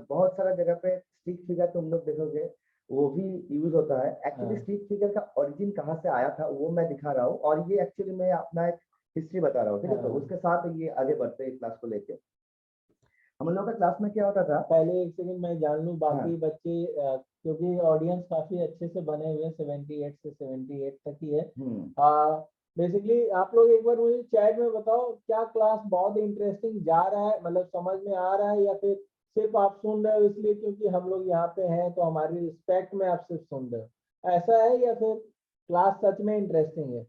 बहुत सारा जगह पे स्टिक फिगर तुम लोग देखोगे वो भी यूज होता है। एक्चुअली स्टिक फिगर का ओरिजिन कहाँ से आया था वो मैं दिखा रहा हूँ, और ये एक्चुअली मैं अपना एक हिस्ट्री बता रहा हूँ, ठीक है। तो उसके साथ ये आगे बढ़ते हैं क्लास को लेके। हम लोग का क्लास में क्या होता था, पहले एक सेकंड मैं जान लूं बाकी हाँ, बच्चे, क्योंकि ऑडियंस काफी अच्छे से बने हुए हैं, 78 से 78 तक ही है। बेसिकली आप लोग एक बार मुझे चैट में बताओ, क्या क्लास बहुत इंटरेस्टिंग जा रहा है, मतलब समझ में आ रहा है, या फिर सिर्फ आप सुन रहे हो इसलिए क्योंकि हम लोग यहाँ पे हैं तो हमारी रिस्पेक्ट में आप सिर्फ सुन रहे हो, ऐसा है, या फिर क्लास सच में इंटरेस्टिंग है?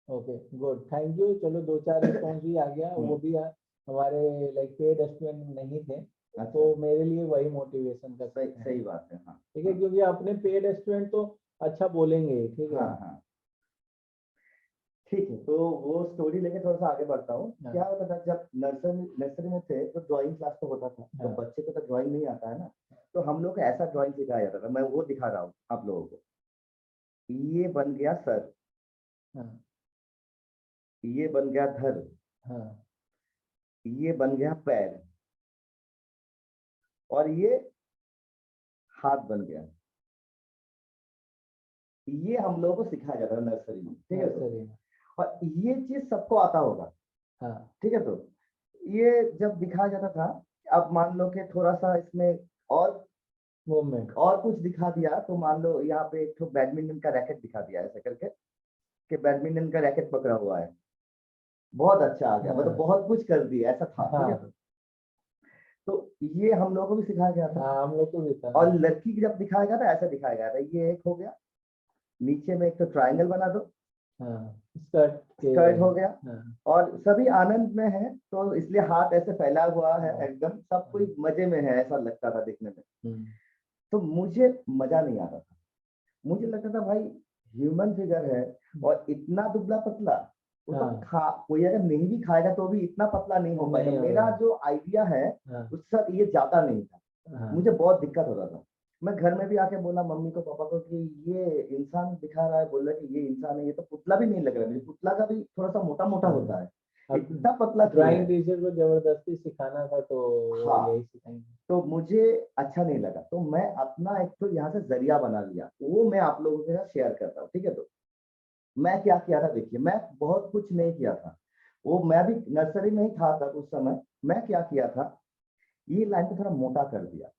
Okay, good, thank you. चलो 2-4 रिस्पॉन्स भी आ गया, वो भी हमारे लाइक पेड स्टूडेंट नहीं थे, तो मेरे लिए वही मोटिवेशन का सही बात है। हाँ, ठीक है, क्योंकि अपने पेड स्टूडेंट तो अच्छा बोलेंगे, ठीक है। हाँ, ठीक है। तो वो स्टोरी लेके थोड़ा सा आगे बढ़ता हूँ। क्या होता था, जब नर्सरी में थे तो ड्राइंग क्लास तो होता था, तो बच्चे को तो ड्राइंग नहीं आता है ना, तो हम लोग को ऐसा ड्राइंग सिखाया जाता था। मैं वो दिखा रहा हूँ आप लोगों को। ये बन गया सर, ये बन गया धर, ये बन गया पैर, और ये हाथ बन गया। ये हम लोगों को सिखाया जाता है नर्सरी में, ठीक है। तो और ये चीज सबको आता होगा, ठीक है। तो ये जब दिखाया जाता था, अब मान लो कि थोड़ा सा इसमें और मूवमेंट और कुछ दिखा दिया, तो मान लो यहाँ पे एक तो बैडमिंटन का रैकेट दिखा दिया ऐसे करके, कि बैडमिंटन का रैकेट पकड़ा हुआ है, बहुत अच्छा आ गया, मतलब बहुत कुछ कर दिया, ऐसा था, ठीक है। तो ये हम लोगों को भी सिखाया गया था, हम लोग को भी था। और लड़की की जब दिखाया गया था, ऐसा दिखाया गया था, ये एक हो गया, नीचे में एक तो ट्रायंगल बना दो, स्कर्ट हो गया, और सभी आनंद में है, तो इसलिए हाथ ऐसे फैला हुआ है, एकदम सब कोई मजे में है, ऐसा लगता था दिखने में। तो मुझे मजा नहीं आता था, मुझे लगता था भाई ह्यूमन फिगर है और इतना दुबला पतला, वो तो कोई अगर नहीं भी खाएगा तो भी इतना पतला नहीं हो पाएगा। मेरा जो आइडिया है उसके साथ ये जाता नहीं था, मुझे बहुत दिक्कत होता था। मैं घर में भी आके बोला मम्मी को, पापा को, कि ये इंसान दिखा रहा है, बोल रहा है कि ये इंसान है, ये तो पुतला भी नहीं लग रहा है, पुतला का भी थोड़ा सा मोटा मोटा होता है, इतना पतला ड्राइंग टीचर को जबरदस्ती सिखाना था, तो यही सिखाएंगे। तो मुझे अच्छा नहीं लगा, तो मैं अपना एक तो यहाँ से जरिया बना लिया, वो मैं आप लोगों के साथ शेयर करता हूँ, ठीक है। तो मैं क्या किया था, देखिए, मैं बहुत कुछ नहीं किया था, वो मैं भी नर्सरी में ही था तब उस समय। मैं क्या किया था, ये लाइन को थोड़ा मोटा कर दिया।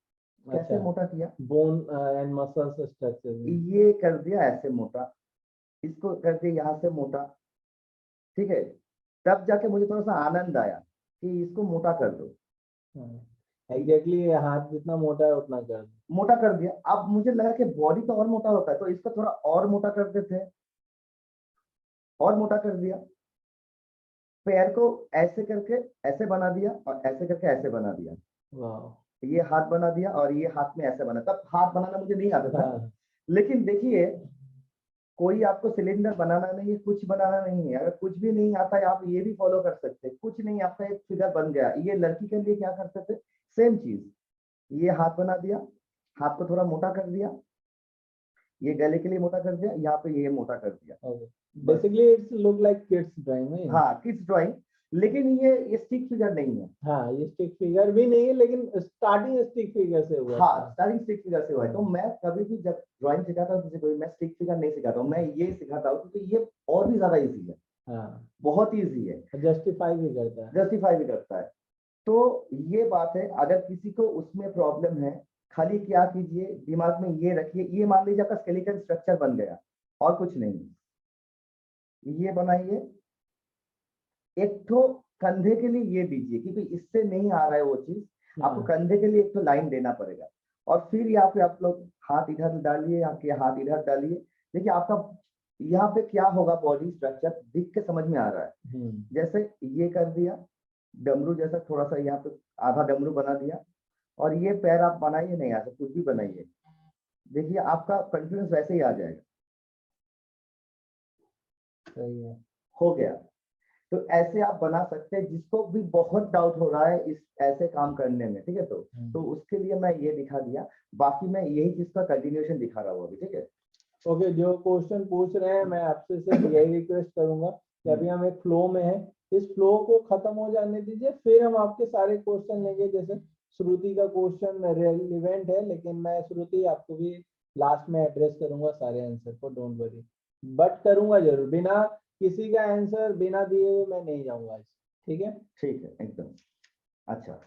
कैसे मोटा किया, बोन एंड मसल्स स्ट्रक्चर, ये कर दिया ऐसे मोटा, इसको कर दिया यहाँ से मोटा, ठीक है। तब जाके मुझे थोड़ा सा आनंद आया कि इसको मोटा कर दो। एग्जैक्टली हाथ जितना मोटा है उतना कर दो, मोटा कर दिया। अब मुझे लगा कि बॉडी तो और मोटा होता है, तो इसको थोड़ा और मोटा कर देते हैं, और मोटा कर दिया। पैर को ऐसे करके ऐसे बना दिया, और ऐसे करके ऐसे बना दिया, ये हाथ बना दिया, और ये हाथ में ऐसे बना। तब हाथ बनाना मुझे नहीं आता था, लेकिन देखिए, कोई आपको सिलेंडर बनाना नहीं है, कुछ बनाना नहीं है। अगर कुछ भी नहीं आता है, आप ये भी फॉलो कर सकते हैं, कुछ नहीं, आपका एक फिगर बन गया। ये लड़की के लिए क्या करते थे, सेम चीज, ये हाथ बना दिया, हाथ को थोड़ा मोटा कर दिया, ये गले के लिए मोटा कर दिया, यहाँ पे ये मोटा कर दिया। Basically it's look like kids drawing. हाँ, किड्स ड्राइंग, लेकिन ये स्टिक फिगर नहीं है। हाँ, ये स्टिक फिगर भी नहीं है, लेकिन स्टार्टिंग स्टिक फिगर से हुआ। हाँ, स्टार्टिंग स्टिक फिगर से हुआ है। तो मैं कभी भी जब ड्राइंग सिखाता हूँ किसी को, मैं स्टिक फिगर नहीं सिखाता हूँ, मैं ये सिखाता हूँ, क्योंकि ये और भी ज्यादा इजी है, बहुत इजी है, जस्टिफाई भी करता है। जस्टिफाई भी करता है। तो ये बात है, अगर किसी को उसमें प्रॉब्लम है, खाली क्या कीजिए, दिमाग में ये रखिए, ये मान लीजिए आपका स्केलेटल स्ट्रक्चर बन गया और कुछ नहीं, ये बनाइए। एक तो कंधे के लिए ये दीजिए, क्योंकि इससे नहीं आ रहा है वो चीज, आपको कंधे के लिए एक तो लाइन देना पड़ेगा। और फिर यहाँ पे आप लोग हाथ इधर डालिए, आपके हाथ इधर डालिए। देखिए आपका यहाँ पे क्या होगा, बॉडी स्ट्रक्चर दिख के समझ में आ रहा है। जैसे ये कर दिया, डमरू जैसा थोड़ा सा यहाँ पे आधा डमरू बना दिया, और ये पैर आप बनाइए, नहीं ऐसा कुछ भी बनाइए, देखिए आपका कॉन्फिडेंस वैसे ही आ जाएगा। सही है, हो गया। तो ऐसे आप बना सकते हैं, जिसको भी बहुत डाउट हो रहा है इस ऐसे काम करने में, ठीक है। तो उसके लिए मैं ये दिखा दिया, बाकी मैं यही चीज का कंटिन्यूएशन दिखा रहा हूँ अभी, ठीक है। ओके, जो क्वेश्चन पूछ रहे हैं मैं आपसे सिर्फ यही रिक्वेस्ट करूंगा कि अभी हम एक फ्लो में है, इस फ्लो को खत्म हो जाने दीजिए, फिर हम आपके सारे क्वेश्चन लेंगे। जैसे श्रुति का क्वेश्चन रेलिवेंट है, लेकिन मैं श्रुति आपको भी लास्ट में एड्रेस करूंगा सारे आंसर को, डोंट वरी, बट करूंगा जरूर। बिना किसी का आंसर बिना दिए हुए मैं नहीं जाऊंगा आज, ठीक है? ठीक है, एकदम। अच्छा,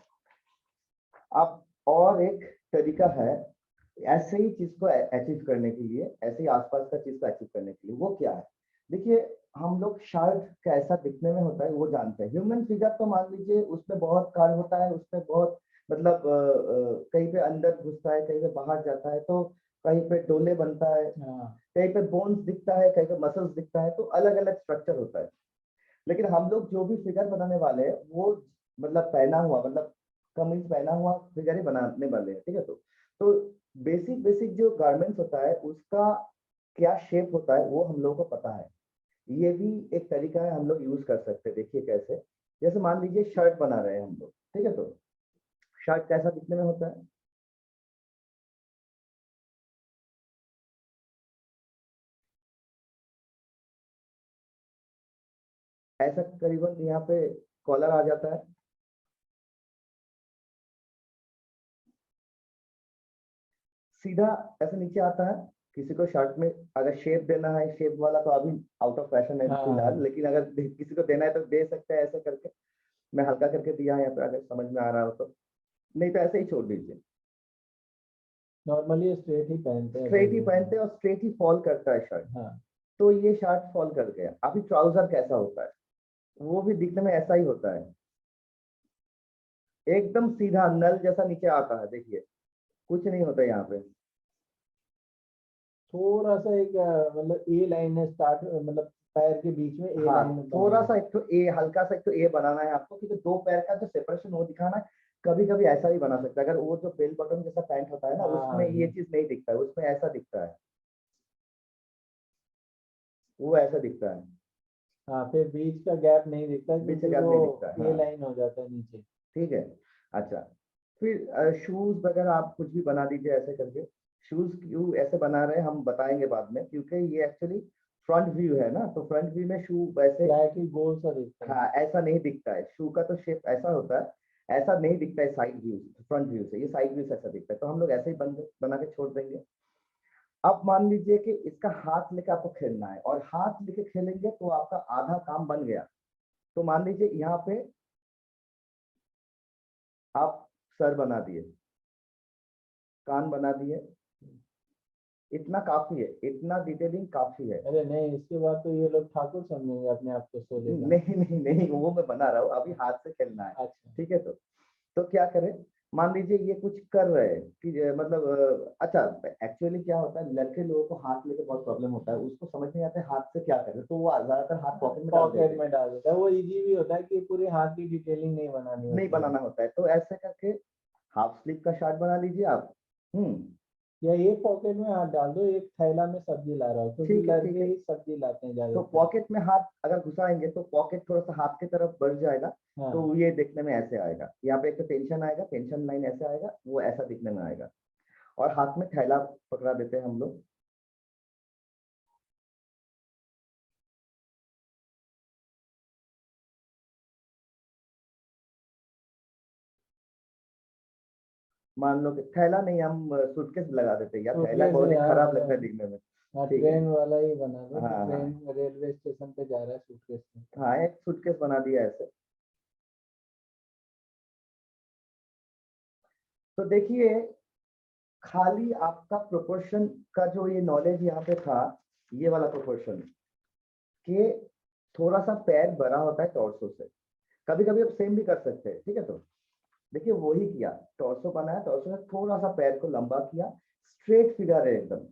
अब और एक तरीका है ऐसे ही चीज को अचीव करने के लिए, ऐसे ही आसपास का चीज को अचीव करने के लिए। वो क्या है, देखिए हम लोग शर्ट कैसा दिखने में होता है वो जानते हैं। ह्यूमन फिगर तो मान लीजिए उसमें बहुत कार्य होता है, उसमें बहुत मतलब कहीं पे अंदर घुसता है, कहीं पे बाहर जाता है, तो कहीं पे डोले बनता है, कहीं पे बोन्स दिखता है, कहीं पे मसल्स दिखता है, तो अलग अलग स्ट्रक्चर होता है। लेकिन हम लोग जो भी फिगर बनाने वाले हैं वो मतलब पहना हुआ, मतलब कमीज पहना हुआ फिगर ही बनाने वाले हैं, ठीक है। तो बेसिक बेसिक जो गारमेंट्स होता है उसका क्या शेप होता है वो हम लोगों को पता है। ये भी एक तरीका है, हम लोग यूज कर सकते हैं। देखिए कैसे, जैसे मान लीजिए शर्ट बना रहे हैं हम लोग, ठीक है। तो शर्ट कैसा दिखने में होता है, ऐसा करीबन यहाँ पे कॉलर आ जाता है, सीधा ऐसे नीचे आता है। किसी को शर्ट में अगर शेप देना है, शेप वाला तो अभी आउट ऑफ फैशन है फिलहाल, लेकिन अगर किसी को देना है तो दे सकते हैं ऐसे करके। मैं हल्का करके दिया है यहाँ पे, अगर समझ में आ रहा हो तो, नहीं तो ऐसे ही छोड़ दीजिए। नॉर्मली स्ट्रेट ही पहनते हैं, स्ट्रेट ही पहनते हैं और स्ट्रेट ही फॉल करता है शर्ट। तो ये शर्ट फॉल कर गया। अभी ट्राउजर कैसा होता है, वो भी दिखने में ऐसा ही होता है, एकदम सीधा नल जैसा नीचे आता है। देखिए कुछ नहीं होता यहाँ पे, थोड़ा सा एक मतलब ए लाइन है स्टार्ट, मतलब पैर के बीच में ए हाँ, लाइन थोड़ा सा एक तो ए, हल्का सा एक तो ए बनाना है आपको, क्योंकि दो पैर का जो सेपरेशन वो दिखाना है। कभी कभी ऐसा भी बना सकता है, अगर वो जो बेल बटन जैसा पैंट होता है ना, उसमें ये चीज नहीं दिखता है, उसमें ऐसा दिखता है, वो ऐसा दिखता है। हाँ, फिर बीच का गैप नहीं दिखता बीच का क्योंकि गैप वो नहीं दिखता है, ए हाँ। लाइन हो जाता है नीचे। ठीक है। अच्छा, फिर शूज वगैरह आप कुछ भी बना दीजिए ऐसे करके। शूज क्यों ऐसे बना रहे हैं हम बताएंगे बाद में, क्योंकि ये एक्चुअली फ्रंट व्यू है ना, तो फ्रंट व्यू में शू वैसे, फ्लैट ही गोल सा दिखता है। हाँ, ऐसा नहीं दिखता है। शू का तो शेप ऐसा होता है, ऐसा नहीं दिखता है साइड व्यू, फ्रंट व्यू से। ये साइड व्यू से ऐसा दिखता है, तो हम लोग ऐसे ही बना के छोड़ देंगे। अब मान लीजिए कि इसका हाथ लेके आपको खेलना है, और हाथ लेके खेलेंगे तो आपका आधा काम बन गया। तो मान लीजिए यहाँ पे आप सर बना दिए, कान बना दिए, इतना काफी है, इतना डिटेलिंग काफी है। अरे नहीं, इसके बाद तो ये लोग ठाकुर समझेंगे अपने आप को सोले का। नहीं नहीं नहीं, वो मैं बना रहा हूँ, अभी हाथ से खेलना है। अच्छा, ठीक है। तो क्या करें, मान लीजिए ये कुछ कर रहे हैं कि मतलब अच्छा, एक्चुअली क्या होता है, लड़के लोगों को हाथ लेके बहुत प्रॉब्लम होता है, उसको समझ नहीं आता है हाथ से क्या करें, तो वो ज्यादातर हाथ पॉकेट में डाल देते पॉकेट हैं। में डाल देता है, वो इजी भी होता है कि पूरे हाथ की डिटेलिंग नहीं बनानी नहीं होती है। बनाना होता है, तो ऐसे करके हाफ स्लीव का शर्ट बना लीजिए आप। या एक पॉकेट में हाथ डाल दो, एक थैला में सब्जी ला रहा हो, क्योंकि ठीक है, ठीक लड़के है। ही सब्जी लाते हैं तो ज्यादातर। पॉकेट में हाथ अगर घुसाएंगे तो पॉकेट थोड़ा सा हाथ की तरफ बढ़ जाएगा, हाँ, तो ये दिखने में ऐसे आएगा। यहाँ पे एक तो टेंशन आएगा, टेंशन लाइन ऐसे आएगा, वो ऐसा दिखने में आएगा। और हाथ में थैला पकड़ा देते हैं हम लोग। मान लो कि थैला नहीं, हम सूटकेस लगा देते हैं, या थैला सूटकेस बहुत है, ही हाँ खराब लगता है मतलब, दिखने में। हाँ ठीक है, ट्रेन वाला ही बना दो कि हाँ हाँ ट्रेन रेलवे स्टेशन पे जा रहा है सूटकेस में। हाँ, एक सूटकेस बना दिया ऐसे। तो देखिए खाली आपका प्रोपोर्शन का जो ये नॉलेज यहाँ पे था, ये वाला प्रोपोर्शन कि थोड़ा सा पैर बड़ा होता है टॉर्सो से, कभी कभी आप सेम भी कर सकते हैं, ठीक है। तो देखिए वही किया, टॉर्सो बनाया, टॉर्सो से थोड़ा सा पैर को लंबा किया, स्ट्रेट फिगर है एकदम।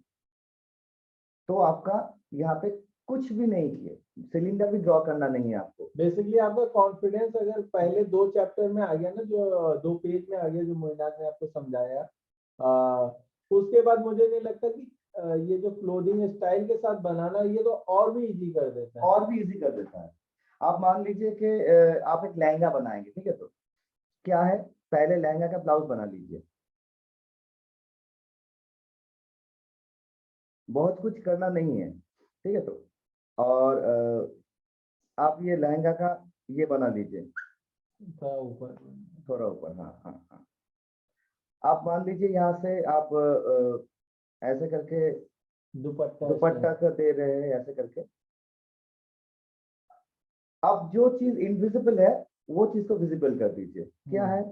तो आपका यहाँ पे कुछ भी नहीं किए, सिलेंडर भी ड्रॉ करना नहीं है आपको। बेसिकली आपका कॉन्फिडेंस अगर पहले 2 चैप्टर में आ गया ना, जो 2 पेज में आ गया, जो मोइनाक ने आपको समझाया, उसके बाद मुझे नहीं लगता कि ये जो क्लोथिंग स्टाइल के साथ बनाना, ये तो और भी इजी कर देता है। और भी इजी कर देता है। आप मान लीजिए कि आप एक लहंगा बनाएंगे, ठीक है। तो क्या है, पहले लहंगा का ब्लाउज बना लीजिए, बहुत कुछ करना नहीं है, ठीक है। तो और आप ये लहंगा का ये बना लीजिए थोड़ा ऊपर। थोड़ा ऊपर, हाँ हाँ हाँ। आप मान लीजिए यहाँ से आप ऐसे करके दुपट्टा का दे रहे हैं, ऐसे करके। अब जो चीज इनविजिबल है वो चीज को विजिबल कर दीजिए। क्या है,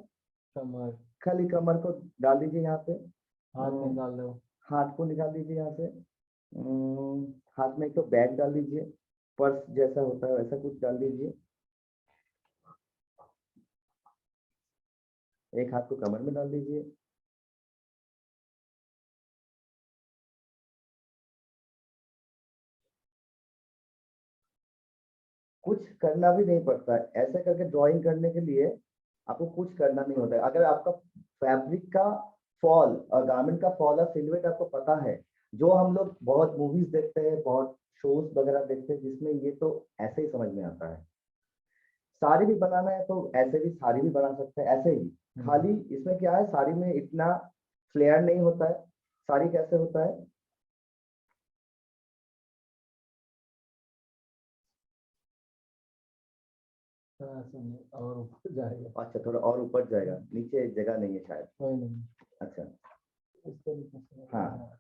कमर, खाली कमर को डाल दीजिए यहाँ पे, हाथ निकाल लो, हाथ को निकाल दीजिए यहाँ से, हाथ में एक तो बैग डाल दीजिए, पर्स जैसा होता है वैसा कुछ डाल दीजिए, एक हाथ को कमर में डाल दीजिए। कुछ करना भी नहीं पड़ता है, ऐसे करके ड्राइंग करने के लिए आपको कुछ करना नहीं होता है। अगर आपका फैब्रिक का फॉल और गारमेंट का फॉल और सिलवेट आपको पता है, जो हम लोग बहुत मूवीज देखते हैं, बहुत शोज वगैरह देखते हैं, जिसमें ये तो ऐसे ही समझ में आता है। साड़ी भी बनाना है तो ऐसे भी साड़ी भी बना सकते हैं, ऐसे ही। खाली इसमें क्या है, साड़ी में इतना फ्लेयर नहीं होता है। साड़ी कैसे होता है, और ऊपर जाएगा। अच्छा थोड़ा और ऊपर जाएगा, नीचे जगह नहीं है शायद। कोई नहीं, अच्छा इस तरीके से। हाँ,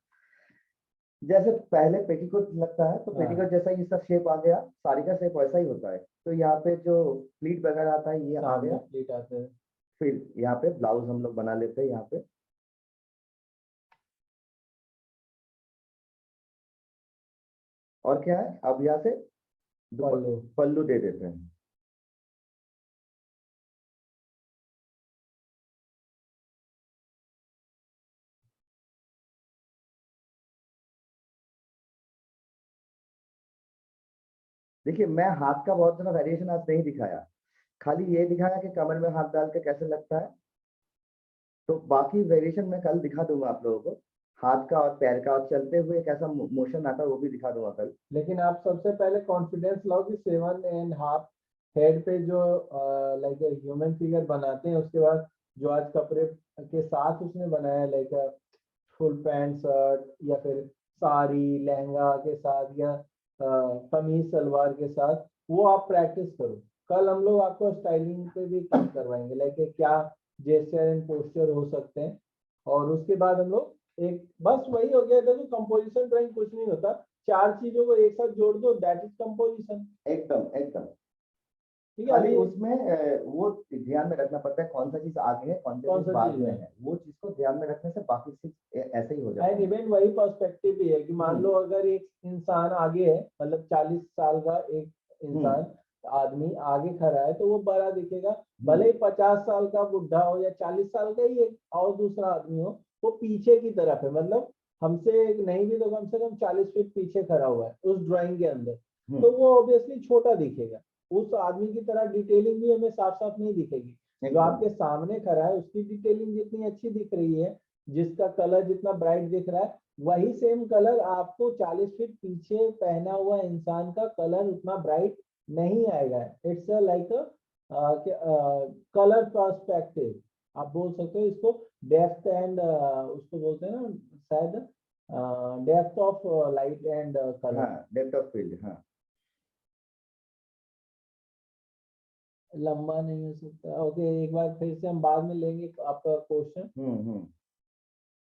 जैसे पहले पेटीकोट लगता है तो हाँ। पेटीकोट जैसा ही इसका शेप आ गया, साड़ी का शेप वैसा ही होता है। तो यहाँ पे जो प्लीट वगैरह आता है ये आ सामने गया। प्लीट आते हैं। फिर यहाँ पे ब्लाउज हम लोग बना लेते हैं यहाँ पे। और क्या है, अब यहाँ से पल्लू दे देते हैं। देखिए मैं हाथ का बहुत ज्यादा वेरिएशन आज नहीं दिखाया, खाली ये दिखाया कि कमर में हाथ डाल के कैसे लगता है। तो बाकी वेरिएशन मैं कल दिखा दूंगा आप लोगों को, हाथ का और पैर का, और चलते हुए कैसा मोशन आता है वो भी दिखा दूंगा कल। लेकिन आप सबसे पहले कॉन्फिडेंस लाओ कि 7.5 हेड पे जो लाइक ह्यूमन फिगर बनाते हैं, उसके बाद जो आज कपड़े के साथ उसने बनाया, लाइक फुल पैंट शर्ट या फिर साड़ी लहंगा के साथ, या कमीज सलवार के साथ, वो आप प्रैक्टिस करो। कल हम लोग आपको स्टाइलिंग पे भी काम करवाएंगे, लाइक क्या जेस्चर एंड पोस्चर हो सकते हैं। और उसके बाद हम लोग एक, बस वही हो गया। देखो कंपोजिशन ड्राइंग कुछ नहीं होता, 4 चीजों को एक साथ जोड़ दो, दैट इज कंपोजिशन। एकदम एकदम। ठीक है, खाली अभी उसमें वो ध्यान में रखना पड़ता है कौन सा चीज आगे है, कौन सा चीज बाद में है। वो चीज को ध्यान में रखने से बाकी चीज ऐसे ही हो जाता एंड है। इवन वही पर्सपेक्टिव भी है कि मान लो अगर एक इंसान आगे है, मतलब 40 साल का एक इंसान आदमी आगे खड़ा है, तो वो बड़ा दिखेगा। भले ही 50 साल का बुढ़ा हो या 40 साल का ही एक और दूसरा आदमी हो, वो पीछे की तरफ है, मतलब हमसे नहीं भी तो कम से कम 40 फीट पीछे खड़ा हुआ है उस ड्राइंग के अंदर, तो वो ऑब्वियसली छोटा दिखेगा। उस आदमी की तरह डिटेलिंग भी हमें साफ साफ नहीं दिखेगी। जो आपके सामने खड़ा है उसकी डिटेलिंग जितनी अच्छी दिख रही है, जिसका कलर जितना ब्राइट दिख रहा है, वही सेम कलर आपको 40 फीट पीछे पहना हुआ इंसान का कलर उतना ब्राइट नहीं आएगा। इट्स लाइक कलर पर्सपेक्टिव, आप बोल सकते हो इसको। डेप्थ एंड उसको बोलते हैं ना शायद, depth of light and colour. हाँ, डेप्थ ऑफ फील्ड। हाँ, लंबा नहीं हो सकता। ओके, एक बार फिर से हम बाद में लेंगे आपका क्वेश्चन।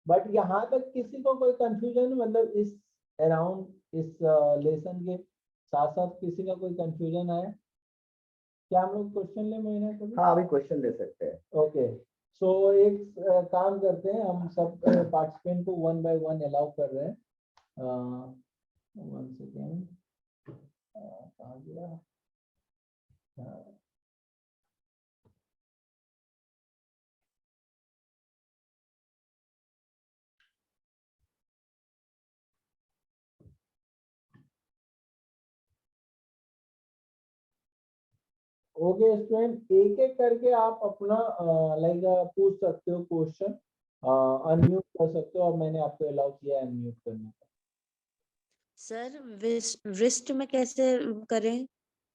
बट यहाँ तक किसी को कोई कंफ्यूजन, मतलब इस अराउंड इस लेसन के साथ साथ किसी का कोई कंफ्यूजन आया? क्या हम लोग क्वेश्चन ले महीना कभी? हाँ अभी क्वेश्चन ले सकते हैं। ओके, सो एक काम करते हैं, हम सब पार्टिसिपेंट को 1 by 1 अलाउ कर रहे हैं। 1 सेकेंड, कहाँ गया? ओके स्टूडेंट, एक एक करके आप अपना लाइक पूछ सकते हो क्वेश्चन, अनम्यूट कर सकते हो, और मैंने आपको अलाउ किया है अनम्यूट करने का। सर रिस्ट में कैसे करें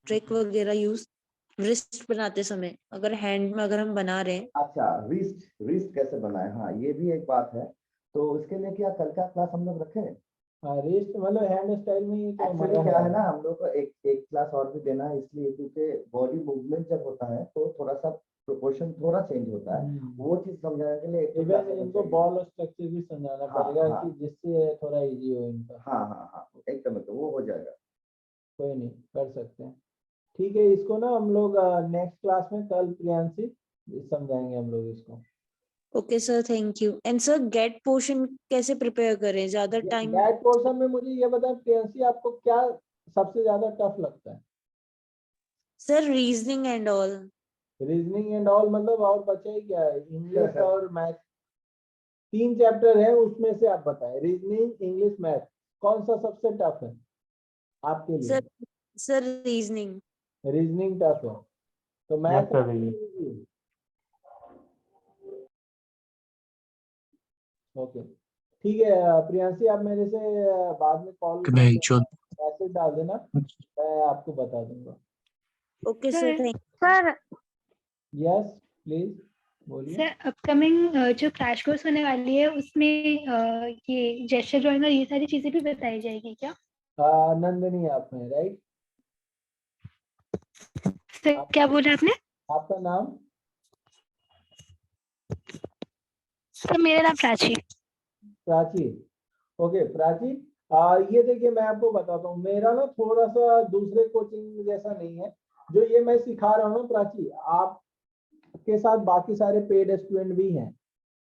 ट्रिक वगैरह यूज रिस्ट बनाते समय, अगर हैंड में अगर हम बना रहे हैं? अच्छा, रिस्ट कैसे बनाए, हाँ ये भी एक बात है। तो उसके लिए क्या कल का क्लास हम लोग रखें? रिस्ट मतलब हैंड स्टाइल में ही तो एक्चुअली क्या है ना, हम लोग को एक क्लास और भी देना है, इसलिए क्योंकि बॉडी मूवमेंट जब होता है तो थोड़ा सा प्रोपोर्शन थोड़ा चेंज होता है, वो चीज समझाने के लिए एक इवन इनको बॉल स्ट्रक्चर भी समझाना पड़ेगा कि जिससे थोड़ा इजी हो इनका। हाँ एकदम, तो वो हो जाएगा। कोई नहीं, कर सकते हैं। ठीक है, इसको ना हम लोग नेक्स्ट क्लास में कल प्रियांशी समझाएंगे हम लोग इसको। Okay sir, thank you. And sir GATE portion कैसे प्रिपेयर करें? ज्यादा टाइम गेट पोर्शन में मुझे ये बताएं प्रियांशी, आपको क्या सबसे ज्यादा टफ लगता है? Sir reasoning and all. Reasoning and all मतलब, और बचा ही क्या है? इंग्लिश और मैथ, 3 चैप्टर है, उसमें से आप बताएं रीजनिंग, इंग्लिश, मैथ, कौन सा सबसे टफ है आपके लिए? Sir reasoning. रीजनिंग टफ है, तो मैथ ओके। ठीक है प्रियांशी, आप मेरे से बाद में कॉल मैसेज डाल देना, मैं आपको बता दूंगा। Okay sir, thank sir yes please बोलिए। सर अपकमिंग जो क्रैश कोर्स होने वाली है उसमें ये जेस्चर ड्राइंग और ये सारी चीजें भी बताई जाएगी क्या? नंदिनी आप में, राइट? सर क्या बोला आपने? आपका नाम? सर मेरा नाम प्राची। प्राची, ओके प्राची। ये देखिए मैं आपको बताता हूँ, मेरा ना थोड़ा सा दूसरे कोचिंग जैसा नहीं है। जो ये मैं सिखा रहा हूँ ना प्राची, आपके साथ बाकी सारे पेड स्टूडेंट भी हैं,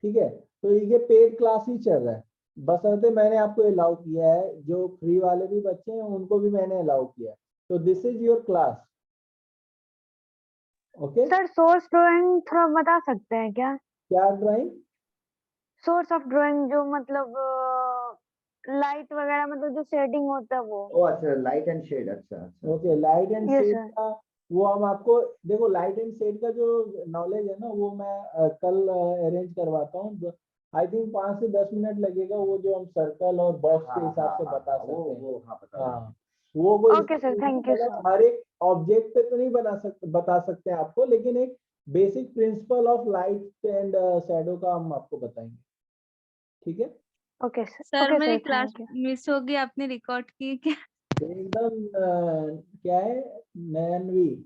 ठीक है? तो ये पेड क्लास ही चल रहा है, बशर्ते मैंने आपको अलाउ किया है, जो फ्री वाले भी बच्चे हैं उनको भी मैंने अलाउ किया है। तो this is your class, okay? Sir source drawing थोड़ा बता सकते हैं क्या? क्या ड्राइंग? सोर्स ऑफ ड्राइंग जो मतलब लाइट वगैरह, मतलब जो शेडिंग होता है वो। ओ अच्छा, लाइट एंड शेड, अच्छा। Okay, light and Yes, shade sir. का वो हम आपको, देखो लाइट एंड शेड का जो नॉलेज है ना, वो मैं कल अरेंज करवाता हूँ। आई थिंक 5 से 10 मिनट लगेगा, वो जो हम सर्कल और बॉक्स के हिसाब से बता सकते हैं। हाँ, वो कोई Okay, sir. Thank you, मतलब sir. हर एक ऑब्जेक्ट पे तो नहीं बता सकते हैं आपको, लेकिन एक basic principle of light and shadow का हम आपको बताएंगे, ठीक है? Okay, sir. सर Okay, मेरी sir. Class Thank you. Miss होगी, आपने रिकॉर्ड की क्या? एकदम क्या है, नयनवी,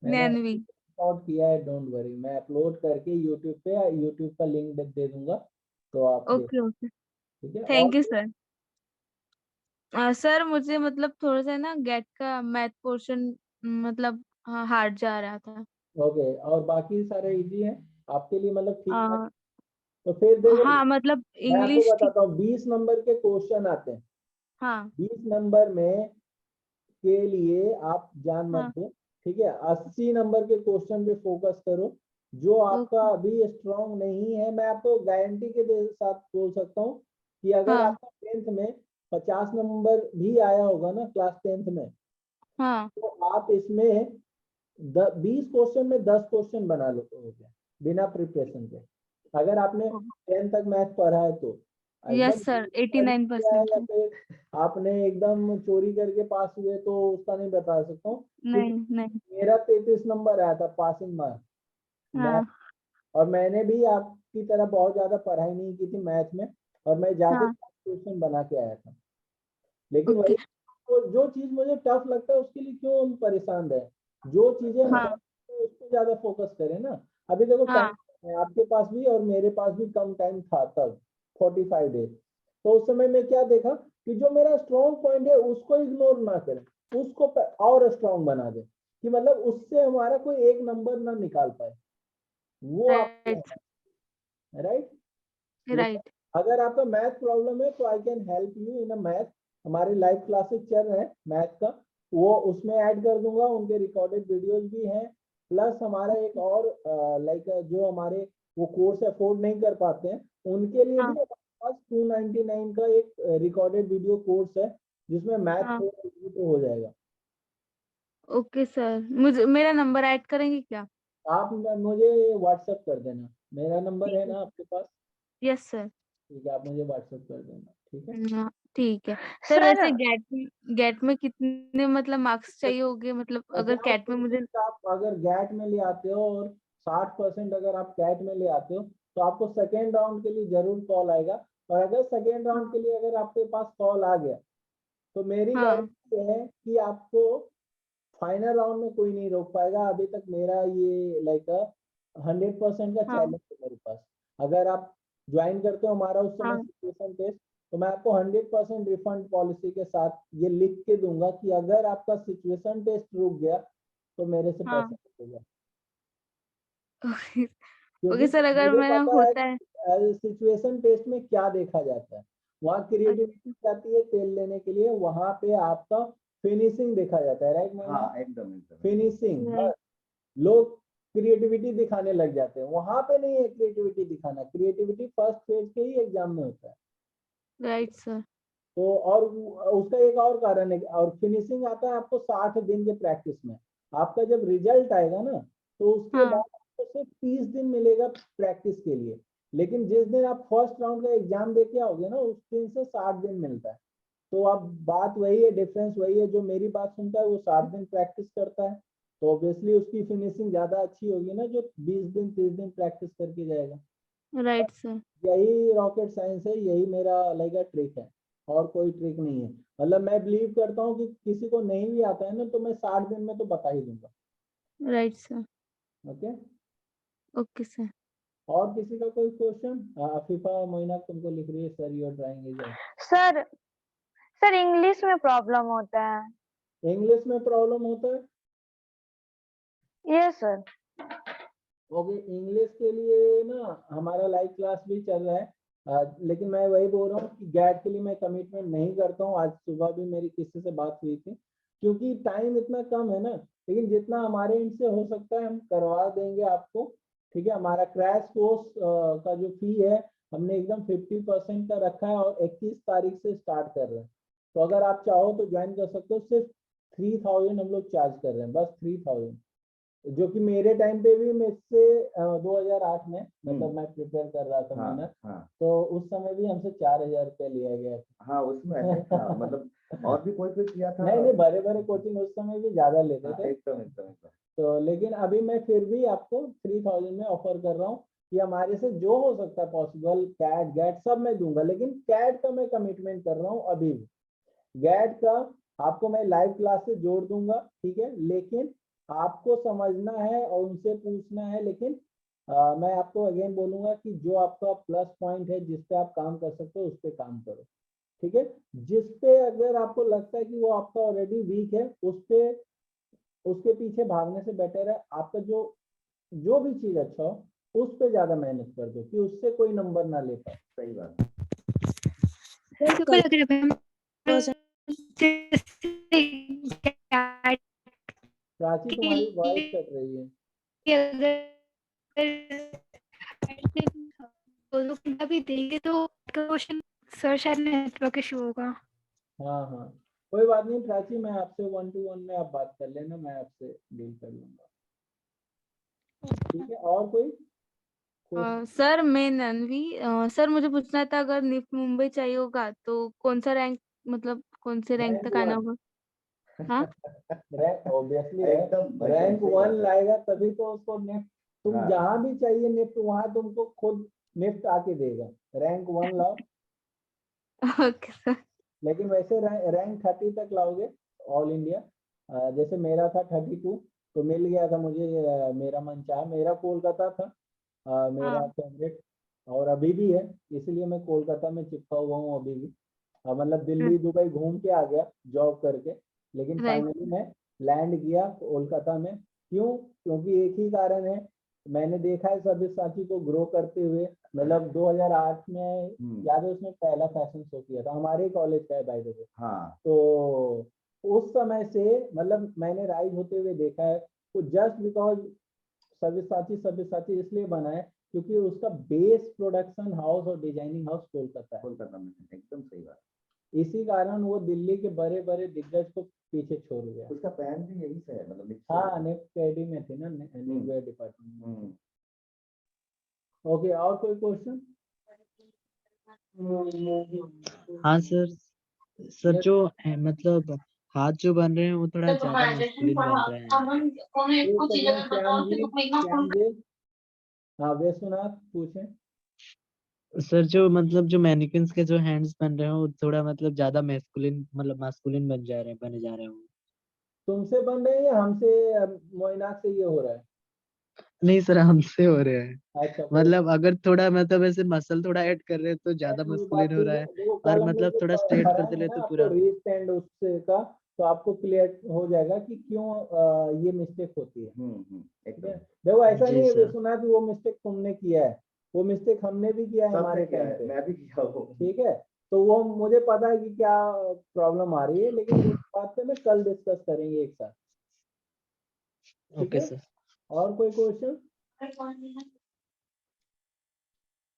मैंने नैनवी। रिकॉर्ड किया है, डोंट वरी, मैं अपलोड करके यूट्यूब पे, यूट्यूब का लिंक दे दूंगा, तो आप देख, ओके ओके, ठीक है? थैंक यू और सर। सर मुझे मतलब थोड़ा सा ना गेट का मैथ पोर्शन मतलब हार्ड जा रहा था। ओके, और बाकी सारे इजी हैं आपके लिए, मतलब ठीक ठाक? अ, तो फिर देखो हाँ मतलब मैं आपको इंग्लिश ठीक। बताता हूँ, 20 नंबर के क्वेश्चन आते हैं। हाँ 20 नंबर में के लिए आप जान मत हाँ दो, ठीक है? 80 नंबर के क्वेश्चन पे फोकस करो। जो आपका ओके अभी स्ट्रांग नहीं है, मैं आपको गारंटी के साथ बोल सकता हूँ कि अगर हाँ आपका 10th में 50 नंबर भी आया होगा ना क्लास 10th में, हाँ तो आप इसमें 20 क्वेश्चन में 10 क्वेश्चन बना लोगे बिना प्रिपरेशन के, अगर आपने 10 तक मैथ पढ़ा है तो। यस एकदम सर, study किया है 89% या फिर आपने एकदम चोरी करके पास हुए तो उसका नहीं बता सकता हूँ, नहीं क्योंकि नहीं। मेरा 33 नंबर आया था पासिंग मार्क्स मैथ, हाँ और मैंने भी आपकी तरह बहुत ज्यादा पढ़ाई नहीं की थी मैथ में, और मैं जाके हाँ क्वेश्चन बना के आया था। लेकिन ओके वही तो, जो चीज मुझे टफ लगता है उसके लिए क्यों हम परेशान रहे? जो चीजें हाँ उस पर ज्यादा फोकस करें ना। अभी देखो हाँ टाइम है आपके पास भी और मेरे पास भी, कम टाइम था तब, 45 डेज। तो उस समय में क्या देखा कि जो मेरा स्ट्रॉन्ग पॉइंट है उसको इग्नोर ना करें, उसको और स्ट्रॉन्ग बना दे, कि मतलब उससे हमारा कोई एक नंबर ना निकाल पाए, वो आपको राइट। है। राइट। राइट। अगर आपका मैथ प्रॉब्लम है तो I can help you in a math. हमारे लाइव क्लासेस चल रहे हैं मैथ का, वो उसमें ऐड कर दूंगा, उनके रिकॉर्डेड वीडियोस भी हैं। प्लस हमारा एक और लाइक जो हमारे वो कोर्स अफोर्ड नहीं कर पाते हैं उनके लिए हाँ। भी हमारे पास 299 का एक रिकॉर्डेड वीडियो कोर्स है जिसमें मैथ हाँ। तो हो जाएगा। ओके सर, मुझे मेरा नंबर ऐड करेंगे क्या? आप मुझे व्हाट्सएप कर देना, मेरा नंबर है ना आपके पास? Yes sir. ठीक है, आप मुझे व्हाट्सएप कर देना, ठीक है। हाँ ठीक है सर। सर वैसे गेट में कितने मतलब मार्क्स चाहिए होंगे, मतलब अगर पचास कैट में मुझे परसेंट आप अगर गैट में ले आते हो और 60% अगर आप कैट में ले आते हो तो आपको सेकेंड राउंड के लिए जरूर कॉल आएगा। और अगर सेकेंड राउंड के लिए अगर आपके पास कॉल आ गया तो मेरी हाँ। गारंटी है कि आपको फाइनल राउंड में कोई नहीं रोक पाएगा। अभी तक मेरा ये लाइक 100% का हाँ। चैलेंज है मेरे पास। अगर आप ज्वाइन करते हो हमारा उस समय हाँ। सिचुएशन टेस्ट, तो मैं आपको 100% रिफंड पॉलिसी के साथ ये लिख के दूंगा कि अगर आपका सिचुएशन टेस्ट रुक गया तो मेरे से हाँ। पैसा मिलेगा। ओके क्योंकि सर, अगर मुझे मेरा पता है होता है। कि सिचुएशन टेस्ट में क्या देखा जाता है, वहाँ क्रिएटिविटी अच्छा। जाती है तेल लेने के लिए, वहाँ पे आपका फिनिशिंग देखा जाता है, राइट। हाँ एकदम एकदम। Finishing, right. लोग क्रिएटिविटी दिखाने लग जाते हैं, वहां पे नहीं है क्रिएटिविटी दिखाना। क्रिएटिविटी फर्स्ट फेज के ही एग्जाम में होता है। Right sir. तो और उसका एक और कारण है, और फिनिशिंग आता है आपको 60 दिन के प्रैक्टिस में। आपका जब रिजल्ट आएगा ना तो उसके हाँ। बाद आपको सिर्फ 30 दिन मिलेगा प्रैक्टिस के लिए। लेकिन जिस दिन आप फर्स्ट राउंड का एग्जाम दे के आओगे ना उस दिन से 60 दिन मिलता है। तो अब बात वही है, डिफरेंस वही है, जो मेरी बात सुनता है वो 60 दिन प्रैक्टिस करता है तो ऑब्वियसली उसकी फिनिशिंग ज्यादा अच्छी होगी ना जो 20 दिन 30 दिन प्रैक्टिस करके जाएगा। Right sir. यही रॉकेट साइंस है, यही मेरा लाइक ट्रिक है, और कोई ट्रिक नहीं है। मतलब मैं बिलीव करता हूँ कि किसी को नहीं भी आता है ना तो मैं 60 दिन में तो बता ही दूंगा। Right sir. Okay. Okay sir. और किसी का कोई क्वेश्चन? आफिफा मोइना तुमको लिख रही है sir your drawing is. Sir sir English में प्रॉब्लम होता है। इंग्लिश में प्रॉब्लम होता है? Yes sir. ओके, इंग्लिश के लिए ना हमारा लाइव क्लास भी चल रहा है। लेकिन मैं वही बोल रहा हूँ कि गैट के लिए मैं कमिटमेंट नहीं करता हूँ। आज सुबह भी मेरी किसी से बात हुई थी, क्योंकि टाइम इतना कम है ना। लेकिन जितना हमारे एंड से हो सकता है हम करवा देंगे आपको, ठीक है। हमारा क्रैश कोर्स का जो फी है हमने एकदम 50% का रखा है और 21 तारीख से स्टार्ट कर रहे हैं। तो अगर आप चाहो तो ज्वाइन कर सकते हो। सिर्फ 3000 हम लोग चार्ज कर रहे हैं, बस 3000, जो कि मेरे टाइम पे भी मुझसे 2008 में मतलब मैं प्रिपेयर कर रहा था हाँ, मेहनत, हाँ, तो उस समय भी हमसे 4000 रुपया लिया गया था। हाँ उसमें ऐसा ही था मतलब और भी कोई किया था। नहीं नहीं, बड़े बड़े कोचिंग उस समय भी ज्यादा लेते हाँ, थे। एकदम एकदम एकदम। तो लेकिन अभी मैं फिर भी आपको 3000 में ऑफर कर रहा हूँ कि हमारे से जो हो सकता है पॉसिबल, कैट गैट सब मैं दूंगा। लेकिन कैट का मैं कमिटमेंट कर रहा हूँ अभी भी। गैट का आपको मैं लाइव क्लास से जोड़ दूंगा, ठीक है। लेकिन आपको समझना है और उनसे पूछना है। लेकिन मैं आपको अगेन बोलूंगा कि जो आपका प्लस पॉइंट है, जिस पे आप काम कर सकते हो उस पे काम करो, ठीक है। जिस पे अगर आपको लगता है कि वो आपका ऑलरेडी वीक है उस पे, उसके पीछे भागने से बेटर है आपका जो भी चीज अच्छा हो उस पे ज्यादा मेहनत कर दो कि उससे कोई नंबर ना ले पाए। सही बात। तो पर अगर हम प्राची तुम्हारी वॉइस कट रही है। अगर भी देंगे तो क्वेश्चन सर शायद नेटवर्क इशू होगा। हाँ हाँ, कोई बात नहीं प्राची, मैं आपसे 1 to 1 में आप बात कर लेना, मैं आपसे डील कर लूंगा, ठीक है। और कोई सर मैं नन्वी, सर मुझे पूछना था अगर निफ्ट मुंबई चाहिए होगा तो कौन सा रैंक, मतलब कौन से रैंक रैंक तक आना 1? होगा? हाँ। रैंक ऑब्वियसली एकदम रैंक सही 1 बात है। लाएगा तभी तो उसको निफ्ट, तुम हाँ। जहां भी चाहिए निफ्ट वहां तुमको खुद निफ्ट आके देगा। रैंक 1 लाओ, ओके सर। लेकिन वैसे रैंक 30 तक लाओगे ऑल इंडिया। जैसे मेरा था 32 तो मिल गया था मुझे। मेरा मन चाहा, मेरा कोलकाता था मेरा हाँ। फेवरेट, और अभी भी है, इसलिए मैं कोलकाता में चिपका हुआ हूँ अभी भी। मतलब दिल्ली दुबई घूम के आ गया जॉब करके, लेकिन राइट। फाइनली मैं लैंड किया कोलकाता में। क्यों? क्योंकि एक ही कारण है, मैंने देखा है सभी साथी को ग्रो करते हुए। मतलब 2008 में हम्म, याद है उसने पहला फैशन शो किया था, हमारे कॉलेज का है बाय द वे। हाँ तो उस समय से मतलब मैंने राइज होते हुए देखा है, तो जस्ट बिकॉज सब्यसाची इसलिए बना है क्योंकि उसका बेस प्रोडक्शन हाउस और डिजाइनिंग हाउस कोलकाता है। कोलकाता में है, एकदम सही बात। इसी कारण वो दिल्ली के बड़े बड़े दिग्गज को पीछे छोड़ गया। उसका पहन भी यही से है, मतलब निक से हाँ है। नेक्स्ट में थी ना नेकवेयर डिपार्टमेंट में। हम्म, ओके, और कोई क्वेश्चन? हाँ सर। Sir Yes. जो मतलब हाथ जो बन रहे हैं वो थोड़ा ज्यादा मैस्कुलिन बन रहे हैं। एक सेकंड श्याम जी, हाँ विश्वनाथ पूछें। सर जो मतलब जो मैनिक्विन्स के जो हैंड्स बन रहे हैं वो थोड़ा मतलब ज्यादा मैस्कुलिन मतलब मास्कुलिन बने जा रहे हैं वो। तुमसे बन रहे हैं या हमसे मोइनाक से ये हो रहा है? नहीं सर, हमसे हो रहे हैं। अच्छा मतलब अगर थोड़ा मतलब ऐसे मसल थोड़ा ऐड कर रहे हैं तो ज्यादा ये बात मस्कुलिन हो ठीक रहा है। है, देखो और कल हम लोग मतलब जो थोड़ा स्ट्रेट कर कराएंगे दे ना तो आपको पूरा। रिस्ट एंड उससे का, तो आपको क्लियर हो जाएगा कि क्यों ये मिस्टेक होती है। ठीक है, एकदम देखो ऐसा जी नहीं है सर। विश्वनाथ वो मिस्टेक तुमने किया है, वो मिस्टेक हमने भी किया है सबने हमारे किया टाइम है, पे। मैं भी किया हूँ। ठीक है, तो वो मुझे पता है कि क्या प्रॉब्लम आ रही है, लेकिन उस बात पे मैं कल डिस्कस करेंगे एक साथ। ठीक ओके है, सर। और कोई क्वेश्चन?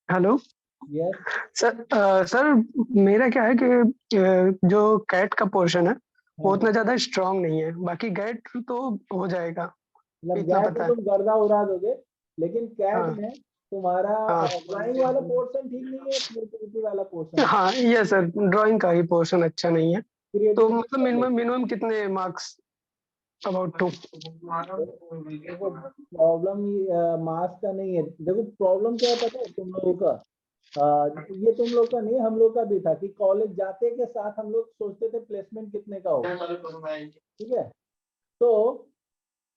Hello yes. सर, मेरा क्या है कि जो कैट का पोर्शन है वो हाँ, उतना ज्यादा स्ट्रांग नहीं है, बाकी गैट तो हो जाएगा, मतलब इतना गैट पता में है। तुम गर्दा उड़ा दोगे, लेकिन कैट हाँ में तुम्हारा हाँ ड्राइंग वाला पोर्शन ठीक नहीं है, क्रिएटिविटी वाला पोर्शन ठीक। हाँ, ये सर ड्राइंग का ही पोर्शन अच्छा नहीं है। तो क्रिएटिविटी मतलब कर लो। मिनिमम मिनिमम कितने मार्क्स? अबाउट 2। देखो प्रॉब्लम मार्क्स का नहीं है, देखो प्रॉब्लम क्या है पता है तुम लोगों का? ये तुम लोग का नहीं, हम लोग का भी था कि कॉलेज जाते के साथ हम लोग सोचते थे प्लेसमेंट कितने का हो। ठीक है, तो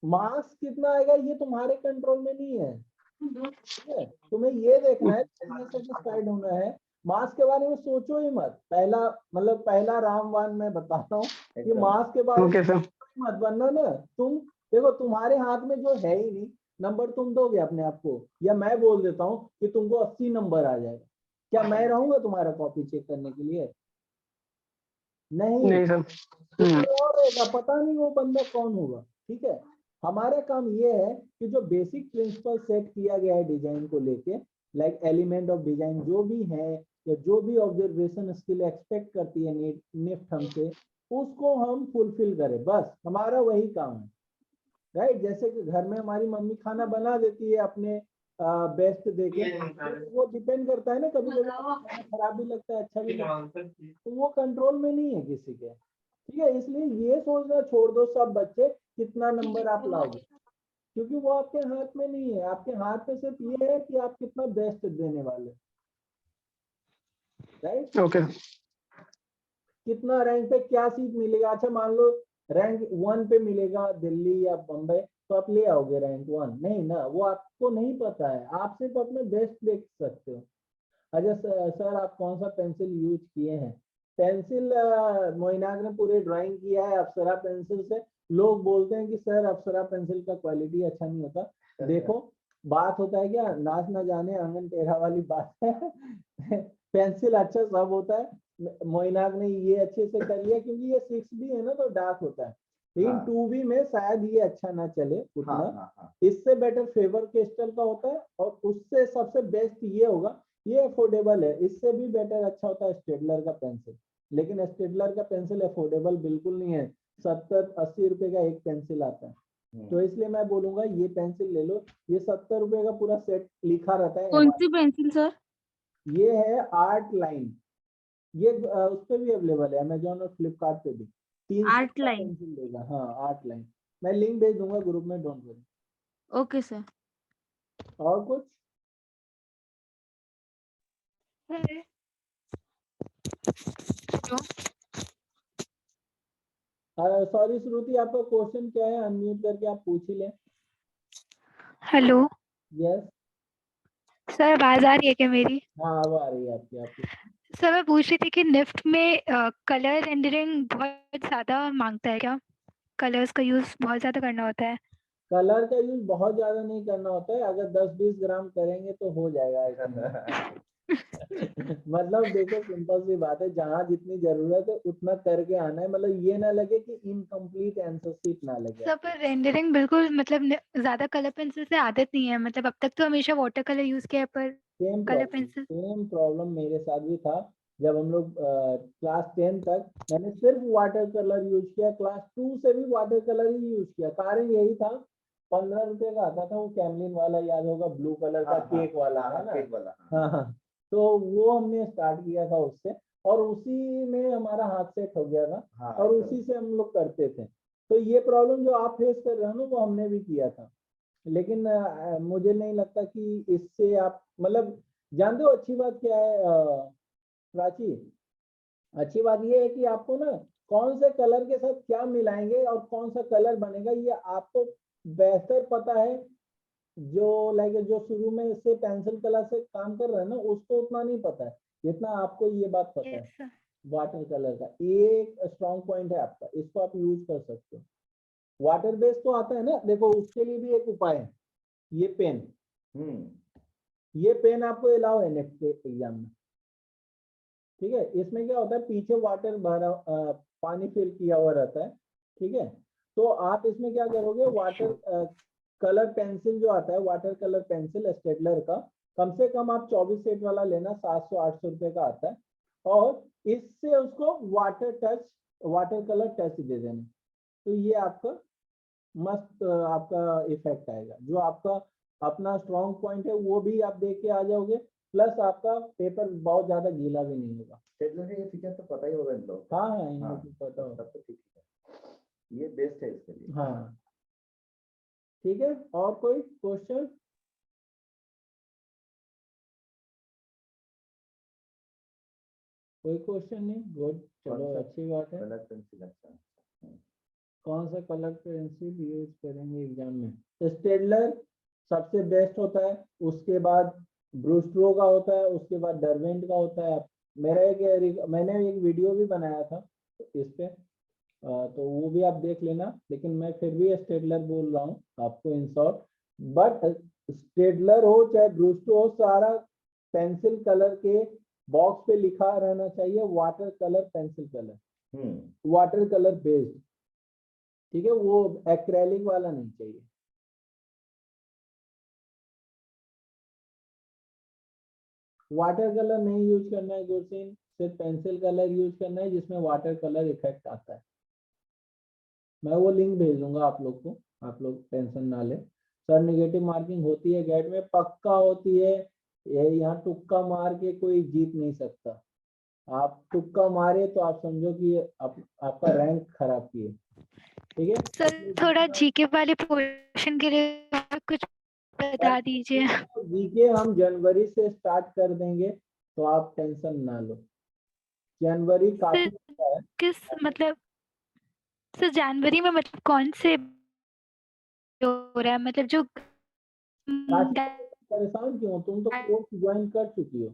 मार्क्स कितना आएगा ये तुम्हारे कंट्रोल में नहीं है। ठीक है, तुम्हें ये देखना है, सेटिस्फाइड होना है। मार्क्स के बारे में सोचो ही मत। पहला रामबाण मैं बताता हूँ कि मार्क्स के बारे में ओके सर। मत बनना ना। तुम देखो तुम्हारे हाथ में जो है ही नहीं, नंबर तुम दोगे अपने आप को, या मैं बोल देता हूँ कि तुमको 80 नंबर आ जाएगा, क्या मैं रहूंगा तुम्हारा कॉपी चेक करने के लिए? नहीं, नहीं सर। तो कोई और रहेगा, पता नहीं वो बंदा कौन होगा। ठीक है, हमारा काम ये है कि जो बेसिक प्रिंसिपल सेट किया गया है डिजाइन को लेके, लाइक एलिमेंट ऑफ डिजाइन जो भी है, या जो भी ऑब्जर्वेशन स्किल एक्सपेक्ट करती है निफ्ट हमसे, उसको हम फुलफिल करें, बस हमारा वही काम है। राइट, जैसे कि घर में हमारी मम्मी खाना बना देती है अपने बेस्ट देके, तो वो डिपेंड करता है ना, कभी कभी खाना खराब भी लगता है, अच्छा भी लगता है, तो वो कंट्रोल में नहीं है किसी के। ठीक है, इसलिए ये सोचना छोड़ दो सब बच्चे कितना नंबर आप लाओगे, क्योंकि वो आपके हाथ में नहीं है। आपके हाथ में सिर्फ ये है कि आप कितना बेस्ट देने वाले। राइट, ओके कितना रैंक पे क्या सीट मिलेगा। अच्छा मान लो रैंक 1 पे मिलेगा दिल्ली या बम्बई, तो आप ले आओगे रैंक 1? नहीं ना, वो आपको नहीं पता है, आप सिर्फ अपने बेस्ट देख सकते हो। अच्छा सर आप कौन सा पेंसिल यूज किए हैं? पेंसिल मोइनाक ने पूरे ड्राइंग किया है अप्सरा पेंसिल से। लोग बोलते हैं कि सर अप्सरा पेंसिल का क्वालिटी अच्छा नहीं होता। देखो बात होता है क्या, नाच न जाने आंगन टेढ़ा वाली बात है। पेंसिल अच्छा सब होता है, मोइनाक ने ये अच्छे से कर लिया क्योंकि ये 6B है ना, तो डार्क होता है, लेकिन 2B में शायद ये अच्छा ना चले उतना। इससे बेटर फेवर क्रिस्टल का होता है, और उससे सबसे बेस्ट ये होगा, ये अफोर्डेबल है, इससे भी बेटर अच्छा होता है स्टेडलर का पेंसिल। लेकिन स्टेडलर का पेंसिल अफोर्डेबल बिल्कुल नहीं है, 70-80 रुपए का एक पेंसिल आता है। तो इसलिए मैं बोलूंगा ये पेंसिल ले लो, ये 70 रुपए का पूरा सेट लिखा रहता है कौन MRP। सी पेंसिल सर? ये है आर्ट लाइन, ये उस पे भी अवेलेबल है, अमेजोन और फ्लिपकार्ट पे भी। 300 आर्ट का लाइन। पेंसिल देगा, हाँ आर्ट लाइन। मैं लिंक भेज दूंगा ग्रुप में, डोंट वरी। Okay sir. और कुछ? सॉरी श्रुति, आपका क्वेश्चन क्या है? अनम्यूट करके आप पूछ ही लें। हेलो यस, सर, आवाज आ रही है क्या मेरी? हाँ अब आ रही है आपकी। सर मैं पूछ रही थी कि निफ्ट में कलर रेंडरिंग बहुत ज्यादा मांगता है क्या? कलर्स का यूज बहुत ज्यादा करना होता है? कलर का यूज बहुत ज्यादा नहीं करना होता है, अगर 10-20 ग्राम करेंगे तो हो जाएगा इसमें। मतलब देखो सिंपल सी बात है, जहाँ जितनी जरूरत है उतना करके आना है, मतलब ये ना लगे कि इनकम्प्लीट आंसर शीट ना लगे। सब रेंडरिंग बिल्कुल मतलब ज्यादा कलर पेंसिल से आदत नहीं है, मतलब अब तक तो हमेशा वाटर कलर यूज किया है, पर कलर पेंसिल सेम प्रॉब्लम मेरे साथ भी था। जब हम लोग क्लास 10 तक मैंने सिर्फ वाटर कलर यूज किया, क्लास 2 से भी वाटर कलर ही यूज किया। कारण यही था, 15 रुपए का आता था वो कैमलिन वाला, याद होगा, ब्लू कलर का केक वाला, है ना? केक वाला। हाँ, तो वो हमने स्टार्ट किया था उससे, और उसी में हमारा हाथ सेट हो गया था, और उसी से हम लोग करते थे। तो ये प्रॉब्लम जो आप फेस कर रहे हो ना, वो हमने भी किया था। लेकिन मुझे नहीं लगता कि इससे आप मतलब जानते हो अच्छी बात क्या है प्राची? अच्छी बात ये है कि आपको ना कौन से कलर के साथ क्या मिलाएंगे और कौन सा कलर बनेगा ये आपको बेहतर पता है। जो जो शुरू में से पेंसिल कलर से काम कर रहे हैं ना, उसको उतना नहीं पता है जितना आपको ये बात पता है। Yes, sir. वाटर कलर का एक स्ट्रॉन्ग पॉइंट है आपका, इसको आप यूज कर सकते हो। वाटर बेस तो आता है ना, देखो उसके लिए भी एक उपाय है, ये पेन। ये पेन आपको अलाउ है नेक्स्ट एग्जाम में, ठीक है? इसमें क्या होता है, पीछे वाटर भरा पानी फिल किया हुआ रहता है, ठीक है? तो आप इसमें क्या करोगे, वाटर कलर पेंसिल जो आता है, वाटर कलर पेंसिल स्टेडलर का, कम से कम आप 24 सेट वाला लेना, 700-800 रुपए का आता है, और इससे उसको वाटर कलर टच दे देना। तो ये आपका मस्त आपका इफेक्ट आएगा। जो आपका अपना स्ट्रॉन्ग पॉइंट है वो भी आप देख के आ जाओगे, प्लस आपका पेपर बहुत ज्यादा गीला भी नहीं होगा। स्टेडलर का ये फीचर तो पता ही होगा इन लोग। हाँ हाँ, इन लोग को पता होगा। तब तो ठीक है, ये बेस्ट है इसके लिए। हाँ ठीक है, और कोई क्वेश्चन? कोई क्वेश्चन नहीं? गुड, चलो अच्छी बात है। कलर पेंसिल अच्छा। कौन सा कलर पेंसिल यूज करेंगे एग्जाम में? स्टेडलर सबसे बेस्ट होता है, उसके बाद ब्रूस्ट्रो का होता है, उसके बाद डरवेंट का होता है। मैंने एक वीडियो भी बनाया था इस पे, तो वो भी आप देख लेना। लेकिन मैं फिर भी स्टेडलर बोल रहा हूँ आपको इन शॉर्ट। बट स्टेडलर हो चाहे ब्रूस्ट्रो हो, सारा पेंसिल कलर के बॉक्स पे लिखा रहना चाहिए water colour pencil colour, water colour based, ठीक है? वो एक्रेलिक वाला नहीं चाहिए। वाटर कलर नहीं यूज करना है गुरसीन, सिर्फ पेंसिल कलर यूज करना है जिसमें वाटर कलर इफेक्ट आता है। मैं वो लिंक भेज दूंगा आप लोग को, आप लोग टेंशन ना ले। सर नेगेटिव मार्किंग होती है गेट में, पक्का होती है। ये यहाँ तुक्का मार के कोई जीत नहीं सकता। आप तुक्का मारे तो आप समझो कि आपका रैंक खराब किए, ठीक है? सर थोड़ा जीके वाले पोर्शन के लिए कुछ बता दीजिए। जीके हम जनवरी से स्टार्ट कर देंगे, तो आप टेंशन ना लो। जनवरी काफी अच्छा है। किस मतलब सर जनवरी में मतलब कौन से हो रहा है, मतलब जो परेशान क्यों हो? तुम तो कोर्स ज्वाइन कर चुकी हो।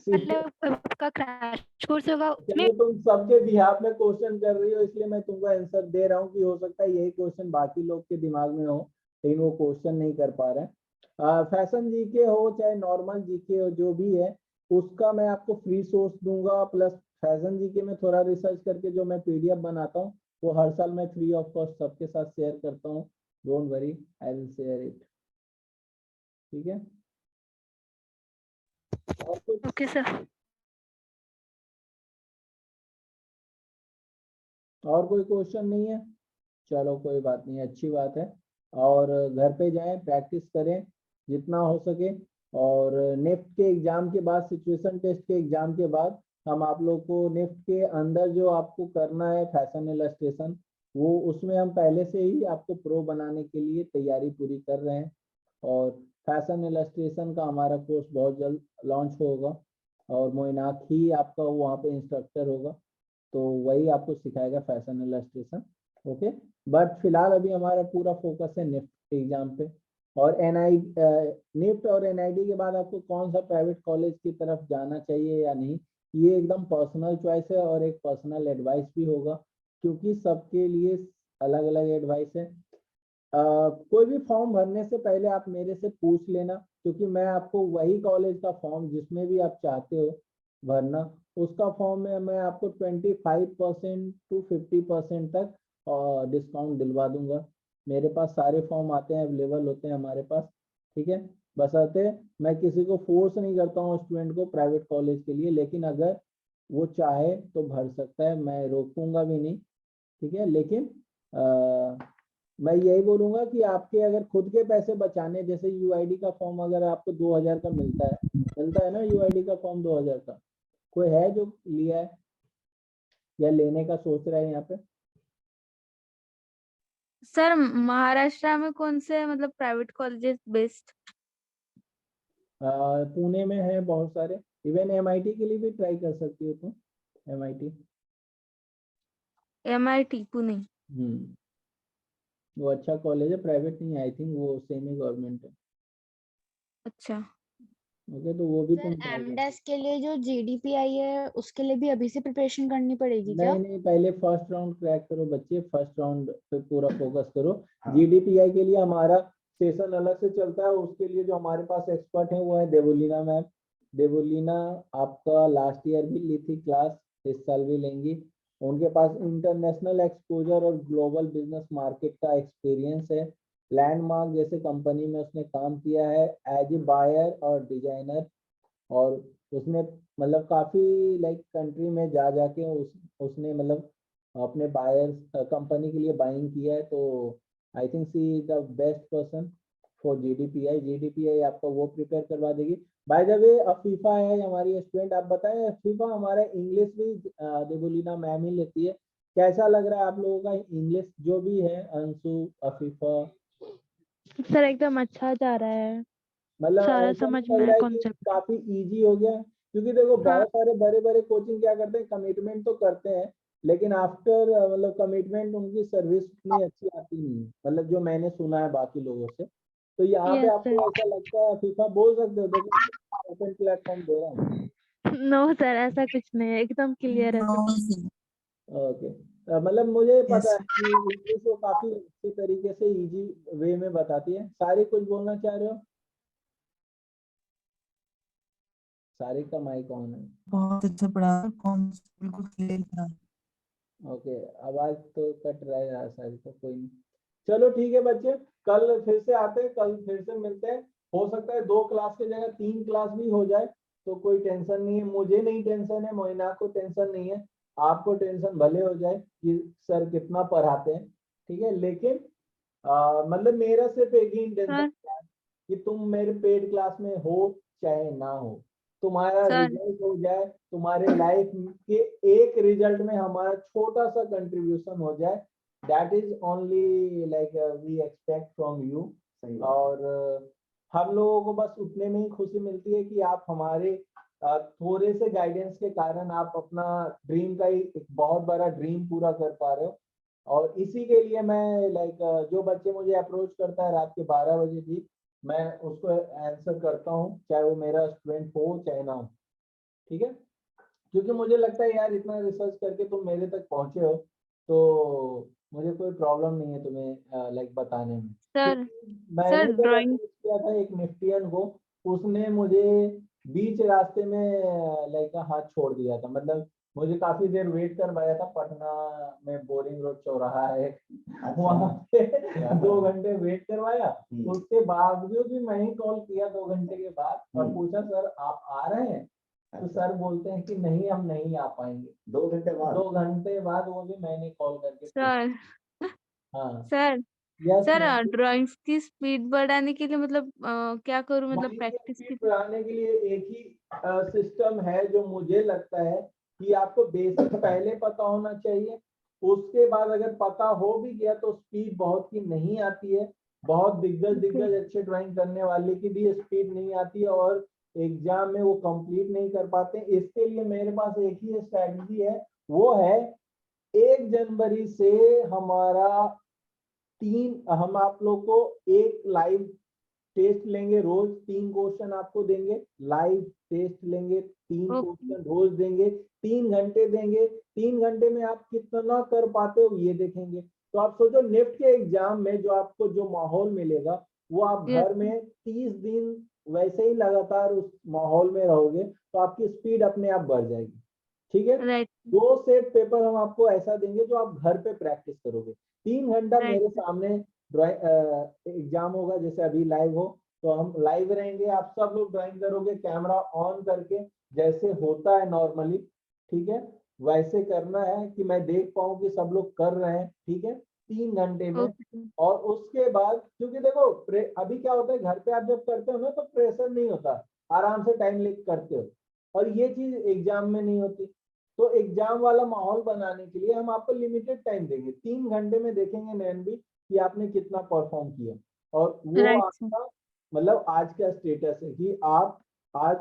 मतलब आपका क्रैश कोर्स होगा उसमें। चलो तुम सबके बिहाफ में क्वेश्चन कर रही हो, इसलिए मैं तुमको आंसर दे रहा हूँ कि हो सकता है यही क्वेश्चन बाकी लोग के दिमाग में हो, लेकिन वो क्वेश्चन नहीं कर पा रहे हैं। फैशन जीके हो चाहे नॉर्मल जीके हो, जो भी है उसका मैं आपको फ्री सोर्स दूंगा। प्लस फैशन जीके में थोड़ा रिसर्च करके जो मैं पीडीएफ बनाता हूँ वो हर साल मैं फ्री ऑफ कॉस्ट सबके साथ शेयर करता हूँ। Don't worry, I will share it, ठीक है? और कुछ? Okay sir. और कोई क्वेश्चन नहीं है? चलो कोई बात नहीं, अच्छी बात है। और घर पे जाएं, प्रैक्टिस करें जितना हो सके। और नेफ्ट के एग्जाम के बाद, सिचुएशन टेस्ट के एग्जाम के बाद, हम आप लोग को नेफ्ट के अंदर जो आपको करना है फैशन इलस्ट्रेशन, वो उसमें हम पहले से ही आपको प्रो बनाने के लिए तैयारी पूरी कर रहे हैं। और फैशन इलस्ट्रेशन का हमारा कोर्स बहुत जल्द लॉन्च होगा, और मोइनाक ही आपका वहाँ पे इंस्ट्रक्टर होगा, तो वही आपको सिखाएगा फैशन इलस्ट्रेशन, ओके? बट फिलहाल अभी हमारा पूरा फोकस है निफ्ट एग्जाम पे। और निफ्ट और एनआईडी के बाद आपको कौन सा प्राइवेट कॉलेज की तरफ जाना चाहिए या नहीं, ये एकदम पर्सनल चॉइस है और एक पर्सनल एडवाइस भी होगा, क्योंकि सबके लिए अलग अलग एडवाइस है। कोई भी फॉर्म भरने से पहले आप मेरे से पूछ लेना, क्योंकि मैं आपको वही कॉलेज का फॉर्म जिसमें भी आप चाहते हो भरना, उसका फॉर्म में मैं आपको 25% to 50% तक डिस्काउंट दिलवा दूंगा। मेरे पास सारे फॉर्म आते हैं, अवेलेबल होते हैं हमारे पास, ठीक है। बशर्ते मैं किसी को फोर्स नहीं करता हूँ स्टूडेंट को प्राइवेट कॉलेज के लिए, लेकिन अगर वो चाहे तो भर सकता है, मैं रोकूंगा भी नहीं, ठीक है। लेकिन मैं यही बोलूंगा कि आपके अगर खुद के पैसे बचाने, जैसे यूआईडी का फॉर्म अगर आपको 2000 का मिलता है ना, यूआईडी का फॉर्म 2000 का, कोई है जो लिया है या लेने का सोच रहा है यहाँ पे? सर महाराष्ट्र में कौन से मतलब प्राइवेट कॉलेजेस बेस्ट? पुणे में है बहुत सारे, इवन एमआईटी के लिए भी ट्राई कर सकती हो तुम, एमआईटी। MIT पुणे। वो अच्छा कॉलेज है, प्राइवेट नहीं, आई थिंक वो सेमी गवर्नमेंट है। अच्छा ओके, तो वो भी सर तुम try कर एमडेस के लिए जो जीडीपीआई है उसके लिए भी अभी से प्रिपरेशन करनी पड़ेगी क्या? नहीं, पहले फर्स्ट राउंड क्रैक करो बच्चे, फर्स्ट राउंड पे पूरा फोकस करो। जीडीपीआई के लिए हमारा सेशन अलग से चलता है, उसके लिए जो हमारे पास एक्सपर्ट है वो है देवोलीना मैम। देवोलीना आपका लास्ट ईयर भी ली थी क्लास, इस साल भी लेंगी। उनके पास इंटरनेशनल एक्सपोजर और ग्लोबल बिजनेस मार्केट का एक्सपीरियंस है। लैंडमार्क जैसे कंपनी में उसने काम किया है एज ए बायर और डिजाइनर, और उसने मतलब काफी लाइक कंट्री में जा जाके उसने मतलब अपने बायर्स कंपनी के लिए बाइंग किया है। तो I think she is the best person for GDPI. GDPI आपको वो प्रिपेयर करवा देगी। बाय द वे अफीफा है हमारी स्टूडेंट, आप बताएं अफीफा हमारा इंग्लिश भी देवोलीना मैम ही लेती है, कैसा लग रहा है आप लोगों का इंग्लिश जो भी है? अंशु, अफीफा। सर एकदम अच्छा जा रहा है, मतलब सारा ऐसा समझ नहीं लग में रहा है कि कॉन्सेप्ट। काफी इजी हो गया? क्योंकि देखो हाँ बहुत सारे बड़े बड़े कोचिंग क्या करते हैं, कमिटमेंट तो करते हैं, लेकिन आफ्टर मतलब कमिटमेंट उनकी सर्विस उतनी अच्छी आती नहीं है, मतलब जो मैंने सुना है बाकी लोगों से। तो यहाँ पे यस आपको ऐसा लगता है फीफा बोल सकते हो, देखो ओपन प्लेटफॉर्म दे रहा हूँ। सर। नो सर ऐसा कुछ नहीं है, एकदम क्लियर है सब। ओके, मतलब मुझे पता है कि इंग्लिश वो काफी अच्छी तरीके से इजी वे में बताती है। सारी कुछ बोलना चाह रहे हो? सारी का माइक ऑन है। बहुत अच्छा पढ़ा, कौन बिल्कुल क्लियर था। ओके, आवाज तो कट रहा है यार सारी, तो कोई नहीं। चलो ठीक है बच्चे, कल फिर से आते हैं, कल फिर से मिलते हैं। हो सकता है 2 क्लास की जगह 3 क्लास भी हो जाए, तो कोई टेंशन नहीं है, मुझे नहीं टेंशन है, मोइना को टेंशन नहीं है, आपको टेंशन भले हो जाए कि सर कितना पढ़ाते हैं, ठीक है। लेकिन मतलब मेरा सिर्फ एक ही इंटेंशन है कि तुम मेरे पेड क्लास में हो चाहे ना हो, तुम्हारा सर रिजल्ट हो जाए, तुम्हारे लाइफ के एक रिजल्ट में हमारा छोटा सा कंट्रीब्यूशन हो जाए, that is only like we expect from you. और हम लोगों को बस उतने में ही खुशी मिलती है कि आप हमारे थोड़े से गाइडेंस के कारण आप अपना ड्रीम का ही एक बहुत बड़ा ड्रीम पूरा कर पा रहे हो। और इसी के लिए मैं लाइक जो बच्चे मुझे अप्रोच करता है रात के 12 बजे भी, मैं उसको आंसर करता हूँ, चाहे वो मेरा स्टूडेंट हो चाहे ना हो, ठीक है। क्योंकि मुझे लगता है यार इतना रिसर्च करके तुम मेरे तक पहुंचे हो, तो मुझे कोई प्रॉब्लम नहीं है तुम्हें लाइक बताने में। सर मैंने सर जब ड्राइंग अप्रोच किया था एक निफ्टियन को, उसने मुझे बीच रास्ते में लाइक हाथ छोड़ दिया था, मतलब मुझे काफी देर वेट करवाया था पटना में, बोरिंग रोड चौराहा है वहां पे 2 घंटे वेट करवाया। उसके बावजूद भी मैं ही कॉल किया 2 घंटे के बाद और पूछा सर आप आ रहे हैं, तो सर बोलते हैं कि नहीं हम नहीं आ पाएंगे। 2 घंटे बाद 2 घंटे बाद वो भी मैंने कॉल करके सर हाँ sir yes sir ma'am. Drawings की स्पीड बढ़ाने के लिए मतलब क्या करूं, मतलब ड्राइंग की प्रैक्टिस स्पीड की? बढ़ाने के लिए एक ही सिस्टम है जो मुझे लगता है कि आपको बेसिक पहले पता होना चाहिए। उसके बाद अगर पता हो भी गया तो स्पीड बहुत की नहीं आती है, बहुत दिग्गज अच्छे ड्राइंग करने वाले की भी स्पीड नहीं आती है और एग्जाम में वो कंप्लीट नहीं कर पाते। इसके लिए मेरे पास एक ही स्ट्रैटेजी है, वो है 1 जनवरी से हमारा हम आप लोग को एक लाइव टेस्ट लेंगे रोज, 3 क्वेश्चन आपको देंगे, लाइव टेस्ट लेंगे, 3 ओके क्वेश्चन रोज देंगे, 3 घंटे देंगे, 3 घंटे में आप कितना कर पाते हो ये देखेंगे। तो आप सोचो निफ्ट के एग्जाम में जो आपको जो माहौल मिलेगा वो आप यस घर में 30 दिन वैसे ही लगातार उस माहौल में रहोगे तो आपकी स्पीड अपने आप बढ़ जाएगी। ठीक है, राइट 2 सेट पेपर हम आपको ऐसा देंगे जो आप घर पे प्रैक्टिस करोगे। 3 घंटा राइट मेरे सामने एग्जाम होगा, जैसे अभी लाइव हो तो हम लाइव रहेंगे, आप सब लोग ड्राइंग करोगे कैमरा ऑन करके, जैसे होता है नॉर्मली। ठीक है, वैसे करना है कि मैं देख पाऊँ कि सब लोग कर रहे हैं। ठीक है, 3 घंटे में। ओके और उसके बाद क्योंकि देखो अभी क्या होता है, घर पे आप जब करते हो ना तो प्रेशर नहीं होता, आराम से टाइम लेके करते हो, और ये चीज एग्जाम में नहीं होती। तो एग्जाम वाला माहौल बनाने के लिए हम आपको लिमिटेड टाइम देंगे, 3 घंटे में देखेंगे नैनवी कि आपने कितना परफॉर्म किया, और वो राइट सर आपका मतलब आज का स्टेटस है कि आप आज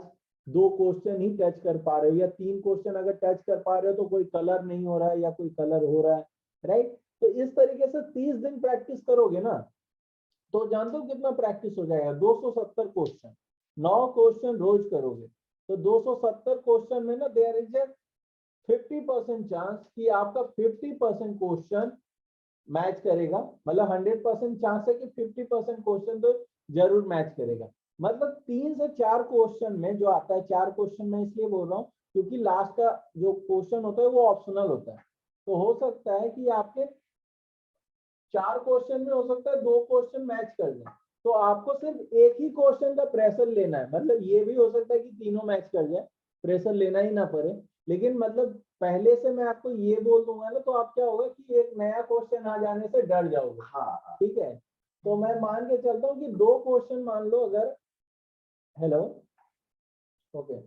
2 क्वेश्चन ही टच कर पा रहे हो, या 3 क्वेश्चन अगर टच कर पा रहे हो तो कोई कलर नहीं हो रहा है या कोई कलर हो रहा है, राइट। तो इस तरीके से 30 दिन प्रैक्टिस करोगे ना तो जानते हो कितना प्रैक्टिस हो जाएगा, 270 क्वेश्चन, 9 क्वेश्चन रोज करोगे तो 270 क्वेश्चन में ना देयर इज ए 50% चांस कि आपका 50% क्वेश्चन मैच करेगा, मतलब 100% चांस है कि 50% क्वेश्चन तो जरूर मैच करेगा। मतलब 3 से 4 क्वेश्चन में जो आता है, 4 क्वेश्चन में इसलिए बोल रहा हूँ क्योंकि लास्ट का जो क्वेश्चन होता है वो ऑप्शनल होता है, तो हो सकता है कि आपके 4 क्वेश्चन में हो सकता है 2 क्वेश्चन मैच कर जाए, तो आपको सिर्फ एक ही क्वेश्चन का प्रेशर लेना है। मतलब ये भी हो सकता है कि तीनों मैच कर जाए, प्रेशर लेना ही ना पड़े, लेकिन मतलब पहले से मैं आपको ये बोल दूंगा ना तो आप क्या होगा कि एक नया क्वेश्चन आ जाने से डर जाओगे। हाँ ठीक है, तो मैं मान के चलता हूँ कि 2 क्वेश्चन मान लो अगर, hello, okay,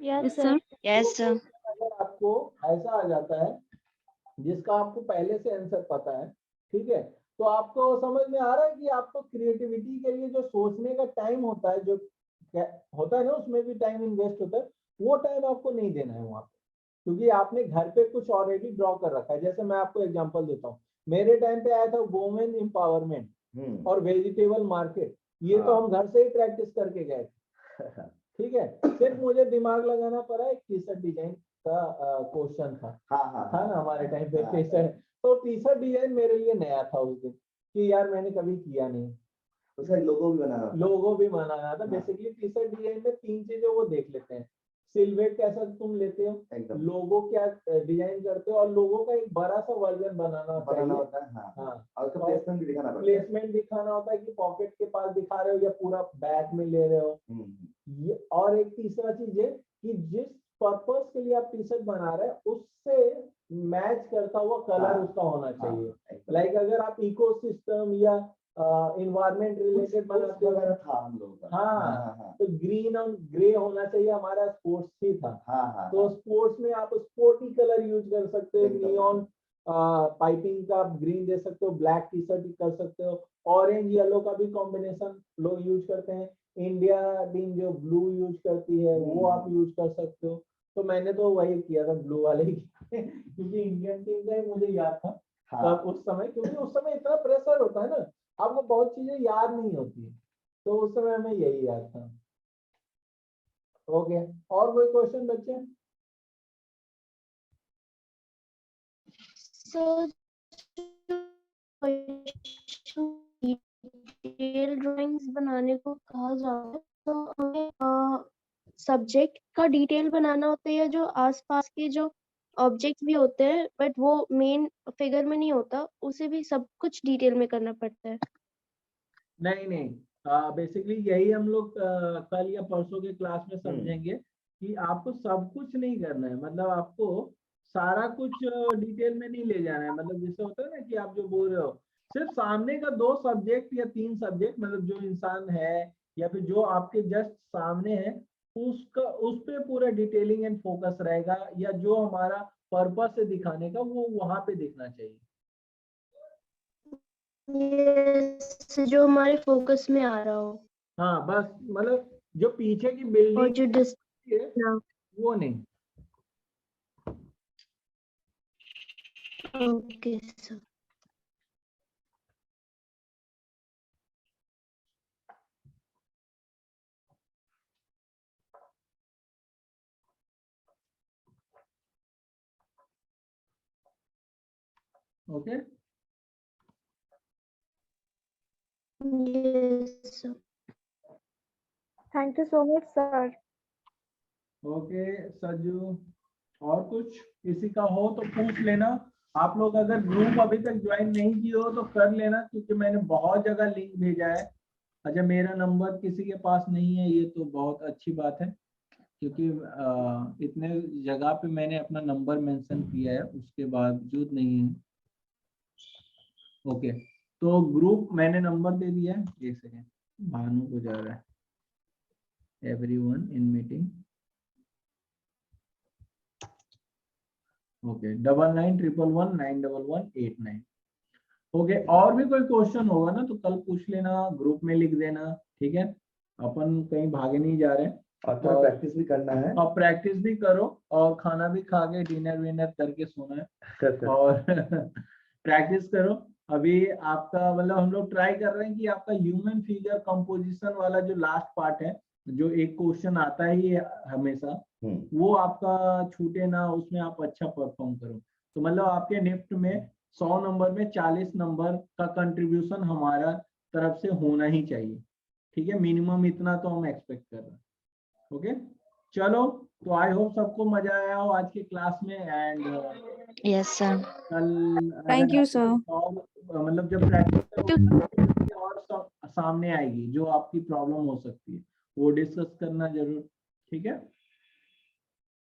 yes yes sir sir yes sir अगर आपको ऐसा आ जाता है जिसका आपको पहले से आंसर पता है, ठीक है, तो आपको समझ में आ रहा है कि आपको क्रिएटिविटी के लिए जो सोचने का टाइम होता है, जो होता है ना उसमें भी टाइम इन्वेस्ट होता है, वो टाइम आपको नहीं देना है वहां पे, क्योंकि आपने घर पे कुछ ऑलरेडी ड्रॉ कर रखा है। जैसे मैं आपको एग्जांपल देता हूँ, मेरे टाइम पे आया था वुमेन एम्पावरमेंट और वेजिटेबल मार्केट, ये तो हम घर से ही प्रैक्टिस करके गए थे। ठीक है, सिर्फ मुझे दिमाग लगाना पड़ा, एक टी शर्ट डिजाइन का क्वेश्चन था, था ना हमारे टाइम पे टी शर्ट, तो टी शर्ट डिजाइन मेरे लिए नया था उस दिन कि यार मैंने कभी किया नहीं, उसका लोगो भी बनाना था। लोगो भी बनाना था। बेसिकली टी शर्ट डिजाइन में 3 चीजें वो देख लेते हैं, सिल्हूट कैसा तुम लेते हो, एकदम लोगो क्या डिजाइन करते हो, और लोगो का एक बड़ा सा वर्जन बनाना बनाना चाहिए। होता है। हाँ हाँ, और उसका और प्लेसमेंट भी दिखाना पड़ता है। प्लेसमेंट दिखाना होता है कि पॉकेट के पास दिखा रहे हो या पूरा बैग में ले रहे हो। ये और एक तीसरा चीज है कि जिस पर्पस के लिए आप टी शर्ट बना रहे हैं उससे मैच करता हुआ कलर हाँ, उसका होना चाहिए। एकदम। लाइक अगर आप इकोसिस्टम या इन्वायरमेंट रिलेटेड बनाते हो, वगैरह था हम लोगों का। हाँ, तो ग्रीन और ग्रे होना चाहिए, हमारा स्पोर्ट्स ही था। तो स्पोर्ट्स में आप स्पोर्टी कलर यूज कर सकते हो, एकदम। नियॉन पाइपिंग का आप ग्रीन दे सकते हो, ब्लैक टी शर्ट कर सकते हो, ऑरेंज येलो का भी कॉम्बिनेशन लोग यूज करते हैं, इंडिया टीम जो ब्लू यूज करती है वो आप यूज कर सकते हो। तो मैंने तो वही किया था, ब्लू वाले ही क्योंकि इंडियन टीम का ही मुझे याद था तब उस समय, क्योंकि उस समय इतना प्रेशर होता है ना, आपको बहुत चीजें याद नहीं होती है, तो उस समय हमें यही याद था। ओके, और कोई क्वेश्चन बच्चे? सर डिटेल ड्राइंग्स बनाने को कहा जाता है तो हमें सब्जेक्ट का डिटेल बनाना होता है या जो आसपास के जो ऑब्जेक्ट्स भी होते हैं बट वो मेन फिगर में नहीं होता, उसे भी सब कुछ डिटेल में करना पड़ता है? नहीं नहीं, बेसिकली यही हम लोग कल या परसों के क्लास में समझेंगे कि आपको सब कुछ नहीं करना है, मतलब आपको सारा कुछ डिटेल में नहीं ले जाना है। मतलब जैसे होता है ना कि आप जो बोल रहे हो सिर्फ सामने का 2 सब्जेक्ट या 3 सब्जेक्ट, मतलब जो इंसान है या फिर जो आपके जस्ट सामने है उसका, उस पे पूरा डिटेलिंग एंड फोकस रहेगा, या जो हमारा पर्पस है दिखाने का वो वहां पे दिखना चाहिए। Yes, जो हमारे फोकस में आ रहा हो हाँ बस, मतलब जो पीछे की और बिल्डिंग जो है वो नहीं। Okay sir. Okay Yes, sir. Thank you so much sir. Okay Sajju, और कुछ किसी का हो तो पूछ लेना। आप लोग अगर ग्रुप अभी तक ज्वाइन नहीं किए हो तो कर लेना, क्योंकि मैंने बहुत जगह लिंक भेजा है। अच्छा, मेरा नंबर किसी के पास नहीं है, ये तो बहुत अच्छी बात है, क्योंकि इतने जगह पे मैंने अपना नंबर मेंशन किया है, उसके बावजूद नहीं है। ओके, तो ग्रुप मैंने नंबर दे दिया है। एक सेकेंड, भानु को जा रहा है। Everyone in meeting. Okay, 9911191189। Okay, और भी कोई क्वेश्चन होगा ना तो कल पूछ लेना, ग्रुप में लिख देना, ठीक है। अपन कहीं भागे नहीं जा रहे हैं, और थोड़ा प्रैक्टिस भी करना है, और प्रैक्टिस भी करो, और खाना भी खा के डिनर विनर करके सोना है और प्रैक्टिस करो। अभी आपका मतलब हम लोग ट्राई कर रहे हैं कि आपका ह्यूमन फिगर कंपोजिशन वाला जो लास्ट पार्ट है, जो एक क्वेश्चन आता ही है हमेशा, वो आपका छूटे ना, उसमें आप अच्छा परफॉर्म करो। तो मतलब आपके निफ्ट में 100 नंबर में 40 नंबर का कंट्रीब्यूशन हमारा तरफ से होना ही चाहिए, ठीक है। मिनिमम इतना तो हम एक्सपेक्ट कर रहे हैं। ओके, चलो, तो आई होप सबको मजा आया हो आज के क्लास में। And yes sir. कल थैंक यू सर। और मतलब जब प्रैक्टिस और सामने आएगी जो आपकी प्रॉब्लम हो सकती है, वो डिस्कस करना जरूर, ठीक है।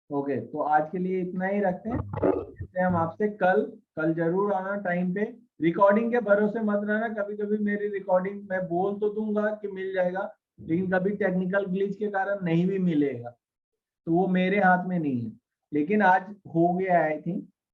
ओके, तो आज के लिए इतना ही रखते हैं। मिलते हैं हम आपसे कल जरूर आना टाइम पे। रिकॉर्डिंग के भरोसे मत रहना, कभी कभी मेरी रिकॉर्डिंग मैं बोल तो दूंगा कि मिल जाएगा, लेकिन कभी टेक्निकल ग्लिच के कारण नहीं भी मिलेगा, तो वो मेरे हाथ में नहीं है। लेकिन आज हो गया आई थिंक,